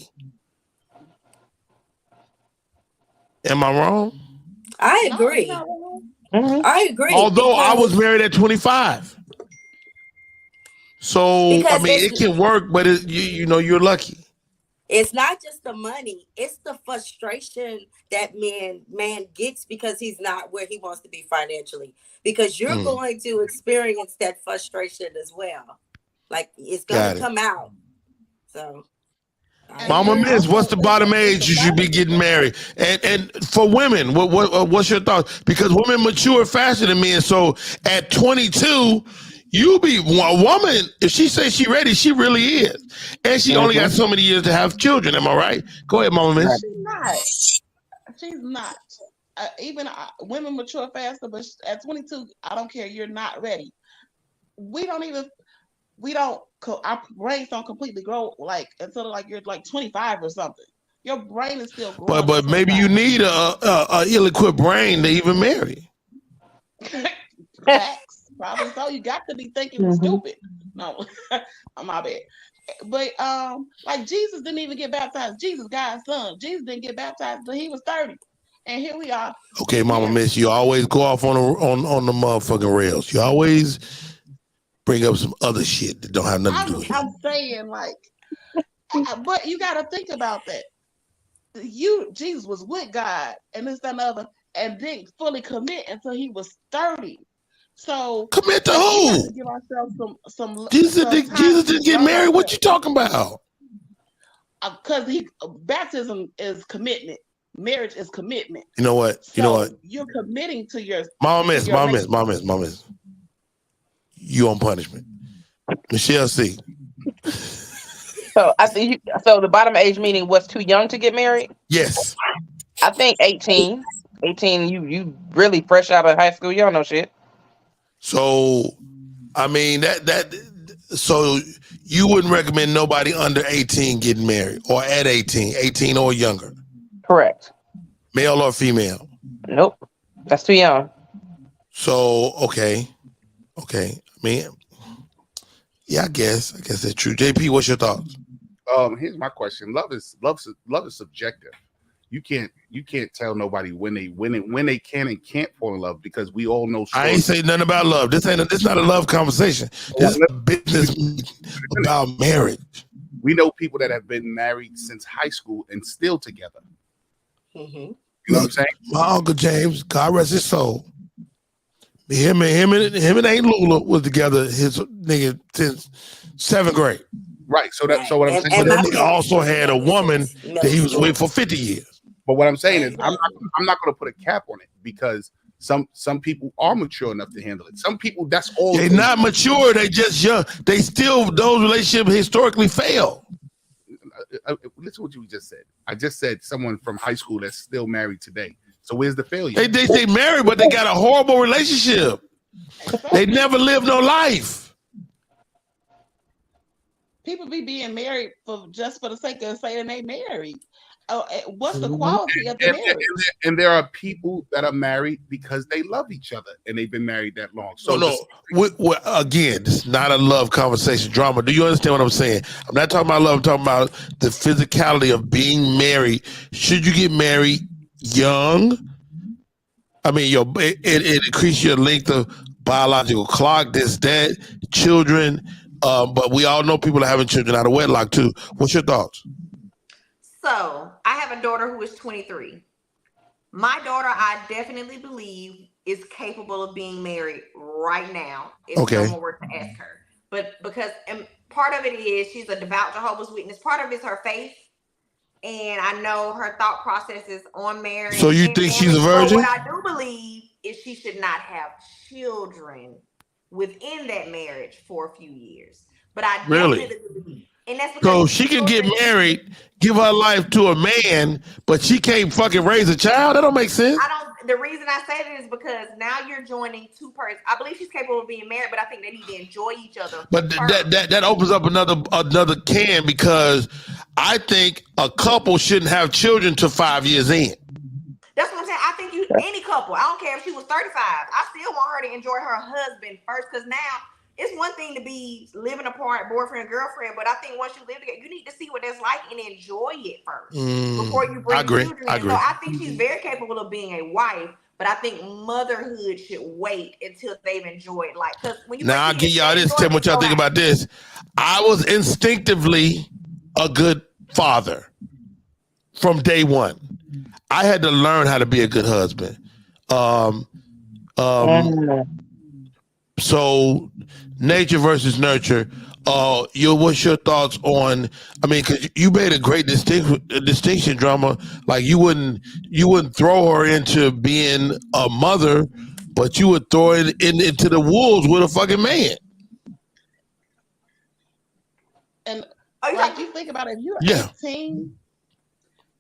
Am I wrong? I agree. I agree. Although I was married at 25. So, I mean, it can work, but you know, you're lucky. It's not just the money. It's the frustration that man gets because he's not where he wants to be financially. Because you're going to experience that frustration as well. Like, it's going to come out. So... Mama Miss, what's the bottom age you should be getting married? And for women, what's your thoughts? Because women mature faster than men. So at 22, you be a woman. If she says she's ready, she really is. And she only got so many years to have children. Am I right? Go ahead, Mama Miss. She's not. Even women mature faster, but at 22, I don't care. You're not ready. Our brains don't completely grow like until like you're like 25 or something. Your brain is still growing. But maybe you need a ill-equipped brain to even marry. Facts, probably so. You got to be thinking stupid. No, my bad. But like Jesus didn't even get baptized. Jesus, God's son. Jesus didn't get baptized until he was 30. And here we are. Okay, Mama Miss, you always go off on the motherfucking rails. You always bring up some other shit that don't have nothing to do with it. I'm saying, like, but you got to think about that. Jesus was with God and this, that, and the other, and didn't fully commit until he was 30. So commit to we who? have to give ourselves some Jesus time didn't get married. What you talking about? Because baptism is commitment. Marriage is commitment. You know what? So you know what? You're committing to your Mama Miss. You on punishment. Michelle C. So I think so. The bottom age meaning was too young to get married. Yes. I think 18. 18. You really fresh out of high school. You don't know shit. So, I mean So you wouldn't recommend nobody under 18 getting married, or at 18 or younger? Correct. Male or female? Nope. That's too young. So okay. I mean, yeah, I guess that's true. JP, what's your thoughts? Here's my question. Love is subjective. You can't tell nobody when they can and can't fall in love, because we all know stories. I ain't saying nothing about love. This not a love conversation. This is a business about marriage. We know people that have been married since high school and still together. Mm-hmm. You know what I'm saying? My Uncle James, God rest his soul. Him and Aunt Lula was together. His nigga since 7th grade. Right. So what I'm saying. But that nigga also had a woman that he was with for 50 years. But what I'm saying is, I'm not going to put a cap on it, because some people are mature enough to handle it. Some people, that's all. They're not mature. They just young. They still, those relationships historically fail. Listen to what you just said. I just said someone from high school that's still married today. So where's the failure? They married, but they got a horrible relationship. They never lived no life. People be being married for the sake of saying they married. What's the quality of the marriage? And there are people that are married because they love each other and they've been married that long. So Again, it's not a love conversation drama. Do you understand what I'm saying? I'm not talking about love. I'm talking about the physicality of being married. Should you get married young? I mean, it increases your length of biological clock, that, children. But we all know people are having children out of wedlock too. What's your thoughts? So I have a daughter who is 23. My daughter, I definitely believe, is capable of being married right now if someone were to ask her. But because part of it is she's a devout Jehovah's Witness. Part of it is her faith. And I know her thought processes on marriage. So you think she's a virgin? What I do believe is she should not have children within that marriage for a few years. But I definitely believe. And that's so she can get married, give her life to a man, but she can't fucking raise a child? That don't make sense. The reason I say that is because now you're joining two persons. I believe she's capable of being married, but I think they need to enjoy each other. But that opens up another can, because I think a couple shouldn't have children till 5 years in. That's what I'm saying. I think any couple, I don't care if she was 35, I still want her to enjoy her husband first, because now it's one thing to be living apart, boyfriend, girlfriend, but I think once you live together, you need to see what that's like and enjoy it first before you bring children in. So I think she's very capable of being a wife, but I think motherhood should wait until they've enjoyed life. Because when you now I'll give y'all this. Tell me what y'all think about this. I was instinctively a good father from day one. I had to learn how to be a good husband. So nature versus nurture. What's your thoughts on? I mean, because you made a great distinction, drama. Like you wouldn't throw her into being a mother, but you would throw it into the wolves with a fucking man. And like you think about it, if you're 18,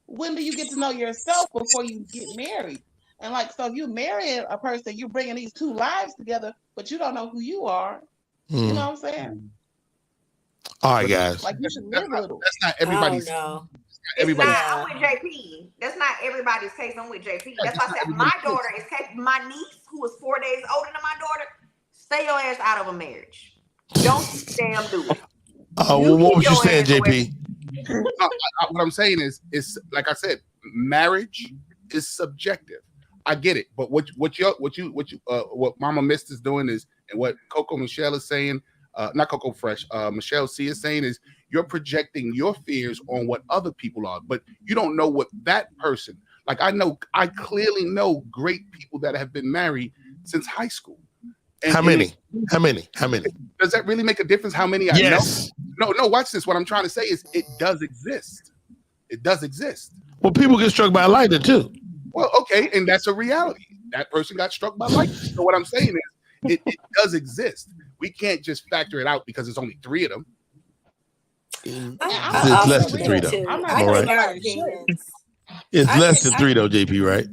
when do you get to know yourself before you get married? And like, so if you marry a person, you're bringing these two lives together, but you don't know who you are. You know what I'm saying? All right, guys. Like you should live a little. That's not everybody's. I'm with JP. That's not everybody's case. I'm with JP. That's why I said my daughter is capable. My niece, who is 4 days older than my daughter, stay your ass out of a marriage. Don't damn do it. What was you your saying, ass away. JP? What I'm saying is like I said, marriage is subjective. I get it, but what Mama Mist is doing is, and what Coco Michelle is saying, not Coco Fresh, Michelle C is saying is, you're projecting your fears on what other people are, but you don't know what that person. Like I clearly know great people that have been married since high school. And, How many? How many? Does that really make a difference? How many I know? No. Watch this. What I'm trying to say is, it does exist. It does exist. Well, people get struck by lightning too. Well, okay, and that's a reality. That person got struck by lightning. So what I'm saying is, it does exist. We can't just factor it out because it's only 3 of them. It's less than 3 though. I'm not All saying right. everybody should. It's less than 3 though, JP, right?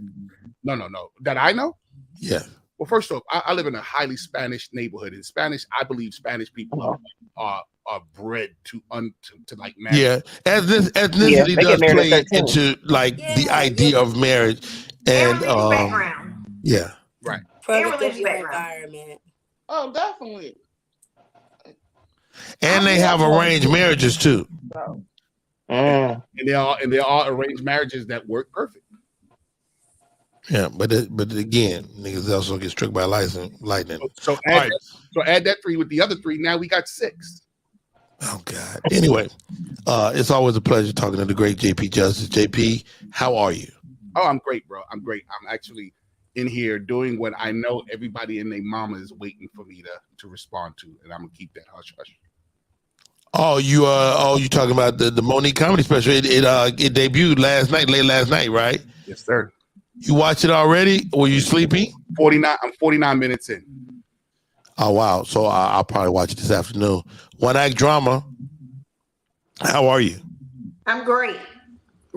No. That I know? Yeah. Well, first off, I live in a highly Spanish neighborhood. In Spanish, I believe Spanish people are bred to like marriage. Yeah, as this ethnicity does play into like the idea of marriage and yeah, right. Protective environment. Oh, definitely. And they have arranged marriages too. And there are arranged marriages that work perfect. Yeah, but again, niggas also get struck by lightning. So add that 3 with the other 3. Now we got 6. Oh God. Anyway, it's always a pleasure talking to the great JP Justice. JP, how are you? Oh, I'm great, bro. I'm great. I'm actually in here doing what I know everybody and their mama is waiting for me to respond to, and I'm gonna keep that hush hush. Oh, you talking about the Monique comedy special? It debuted late last night, right? Yes, sir. You watched it already? Were you sleepy? 49. I'm 49 minutes in. Oh wow! So I'll probably watch it this afternoon. One act drama. How are you? I'm great.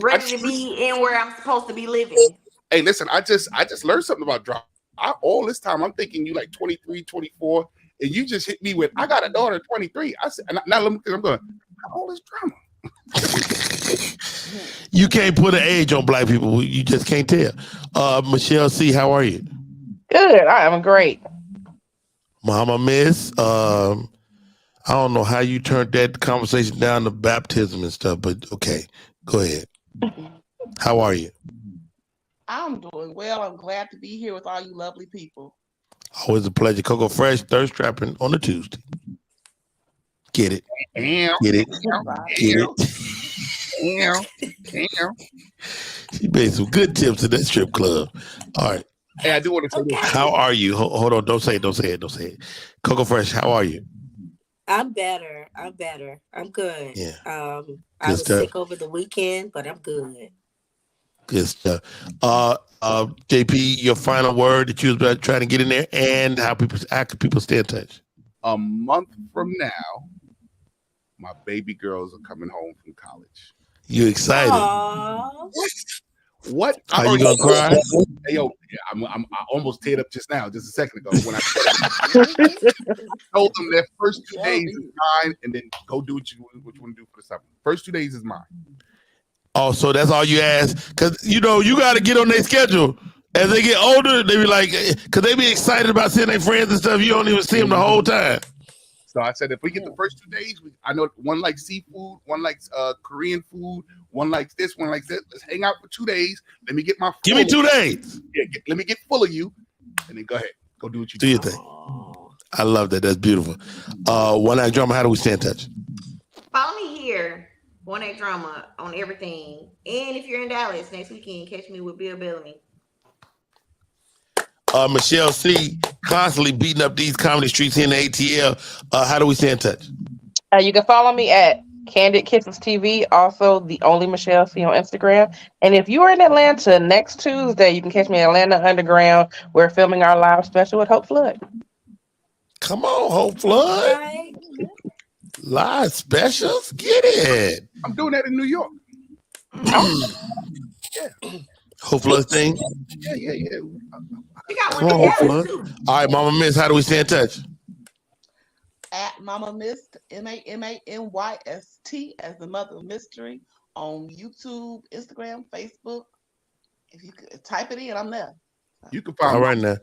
Ready to be in where I'm supposed to be living. Hey, listen, I just learned something about drama. All this time I'm thinking you like 23, 24, and you just hit me with, I got a daughter at 23. I said, now I'm going, how old is drama? You can't put an age on black people. You just can't tell. Michelle C, how are you? Good. I am great. Mama Miss, I don't know how you turned that conversation down to baptism and stuff, but okay, go ahead. How are you? I'm doing well. I'm glad to be here with all you lovely people. Always a pleasure. Coco Fresh, thirst trapping on a Tuesday. Get it. Get it. Get it. She made some good tips in that strip club. All right. Hey, I do want to say this. How are you? Hold on. Don't say it. Coco Fresh, how are you? I'm better. I'm good. Yeah. I was sick over the weekend, but I'm good. Good stuff. JP, your final word that you was trying to get in there, and how can people stay in touch? A month from now, my baby girls are coming home from college. You excited? Aww. What? Are you gonna cry? Hey, yo, I almost teared up just now, just a second ago, when I told them their first 2 days is mine, and then go do what you want to do for the summer. First 2 days is mine. Oh, so that's all you ask? Because, you got to get on their schedule. As they get older, they be like, because they be excited about seeing their friends and stuff. You don't even see them the whole time. So I said, if we get the first 2 days, I know one likes seafood, one likes Korean food, one likes this, one likes that. Let's hang out for 2 days. Let me get my Give me 2 days. Yeah, let me get full of you, and then go ahead. Go do what you do. Your thing. I love that. That's beautiful. One Act Drama, how do we stay in touch? Follow me here. One Act Drama on everything. And if you're in Dallas next weekend, catch me with Bill Bellamy. Michelle C, constantly beating up these comedy streets here in the ATL. How do we stay in touch? You can follow me at Candid Kisses TV, also the only Michelle C on Instagram. And if you are in Atlanta next Tuesday, you can catch me at Atlanta Underground. We're filming our live special with Hope Flood. Come on, Hope Flood. Right. Live specials? Get it. I'm doing that in New York. Yeah. Hope Flood thing? Yeah. Come on, Hope Flood. All right, Mama Miss, how do we stay in touch? At Mama Mist, MAMANYST, as the mother of mystery, on YouTube, Instagram, Facebook. If you could type it in, I'm there. You can find All right now.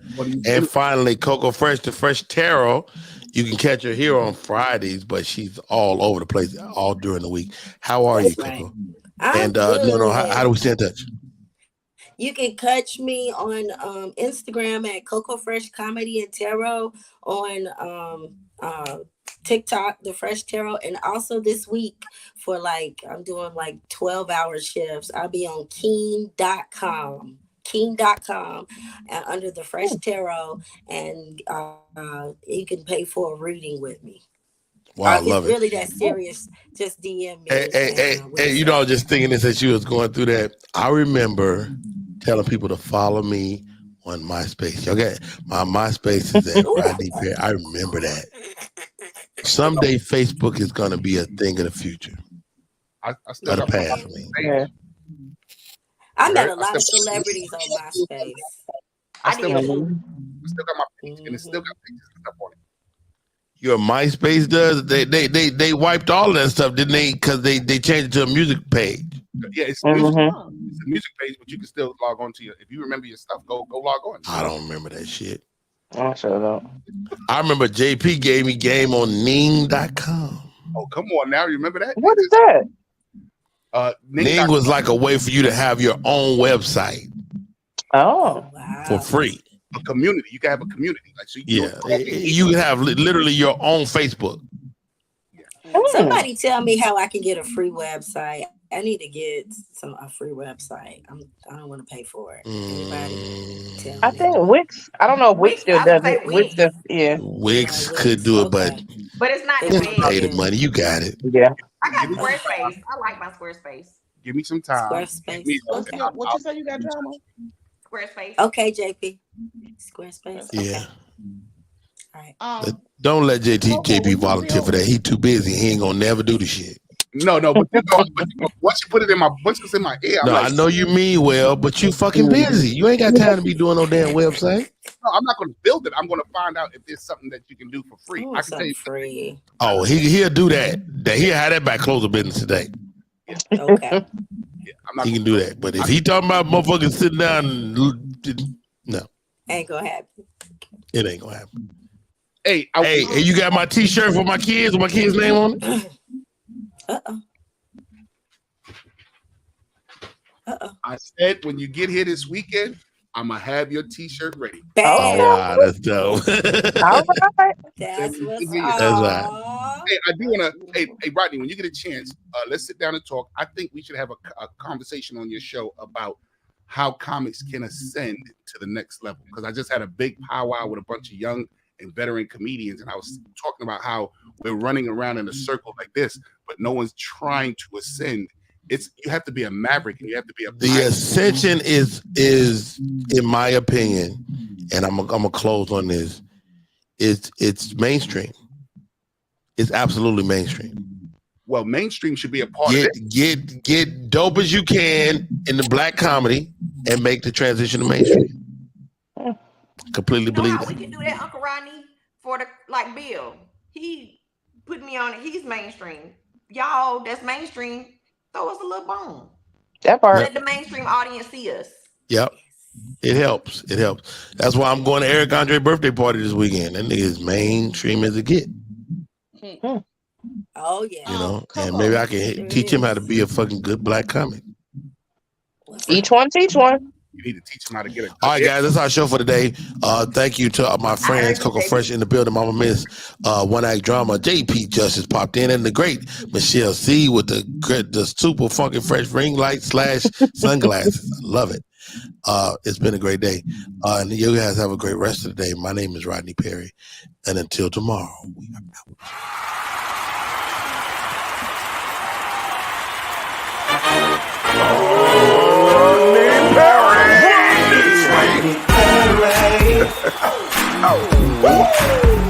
And finally, Coco Fresh, the Fresh Tarot. You can catch her here on Fridays, but she's all over the place all during the week. How are you, Coco? I'm And good. how do we stay in touch? You can catch me on Instagram at Coco Fresh Comedy and Tarot, on TikTok, The Fresh Tarot, and also this week for I'm doing 12-hour shifts. I'll be on Keen.com under The Fresh Tarot, and you can pay for a reading with me. Wow, I if love it's really it. that serious, just DM me. Hey, I was just thinking this as you was going through that. I remember telling people to follow me on MySpace. Okay, my MySpace is at Rodney Perry. I remember that. Someday Facebook is going to be a thing of the future. I still got got a path for me. I met a lot of celebrities on MySpace. I still got my page, and it still got pictures and stuff on it. Your MySpace does? They wiped all of that stuff, didn't they? Because they changed it to a music page. Yeah, it's a music page, but you can still log on to your. If you remember your stuff, go log on. I don't remember that shit. I sure don't. I remember JP gave me game on Ning.com. Oh, come on now. Remember that? What is that? Ning was like a way for you to have your own website. Oh, for free. A community. You can have a community. You can have literally your own Facebook. Somebody tell me how I can get a free website. I need to get a free website. I don't want to pay for it. Anybody tell me? I think Wix. I don't know if Wix still does it. Wix does, yeah. Wix could do it, but it's not just the pay the money. You got it. Yeah. I got Squarespace. I like my Squarespace. Give me some time. Squarespace. What you say you got drama? Squarespace. Okay, JP. Squarespace. Okay. Yeah. All right. Don't let JP volunteer for that. He too busy. He ain't gonna never do the shit. No, but once you put it in once it's in my ear, I know you mean well, but you fucking busy. You ain't got time to be doing no damn website. No, I'm not going to build it. I'm going to find out if there's something that you can do for free. I can tell you free. Oh, he'll do that. He'll have that back close of business today. Okay. He can do that. But if he talking about motherfuckers sitting down, no, ain't gonna happen. It ain't gonna happen. Hey, you got my T-shirt for my kids with my kid's name on it? I said when you get here this weekend, I'm gonna have your T-shirt ready. Oh wow, that's dope. All right. That's what's That's right. Hey, I do wanna. Hey, Rodney, when you get a chance, let's sit down and talk. I think we should have a conversation on your show about how comics can ascend to the next level. Because I just had a big powwow with a bunch of young and veteran comedians, and I was talking about how we're running around in a circle like this, but no one's trying to ascend. You have to be a maverick, and you have to be a. The ascension is, in my opinion, and I'm gonna close on this. It's mainstream. It's absolutely mainstream. Well, mainstream should be a part of it. Get dope as you can in the black comedy and make the transition to mainstream. Completely believe We that. can do that, Uncle Rodney, for Bill. He put me on it. He's mainstream. Y'all, that's mainstream. Throw us a little bone. That part. Let the mainstream audience see us. Yep. It helps. It helps. That's why I'm going to Eric Andre birthday party this weekend. That nigga is mainstream as it get. Oh yeah. You know, and maybe I can teach him how to be a fucking good black comic. Each one teach one. You need to teach them how to get it. All right, guys, that's our show for today. Thank you to my friends, Coco Fresh in the building, Mama Miss, One Act Drama, JP Justice popped in, and the great Michelle C with the super funky fresh ring light / sunglasses. I love it. It's been a great day. And you guys have a great rest of the day. My name is Rodney Perry. And until tomorrow, we are out. Oh.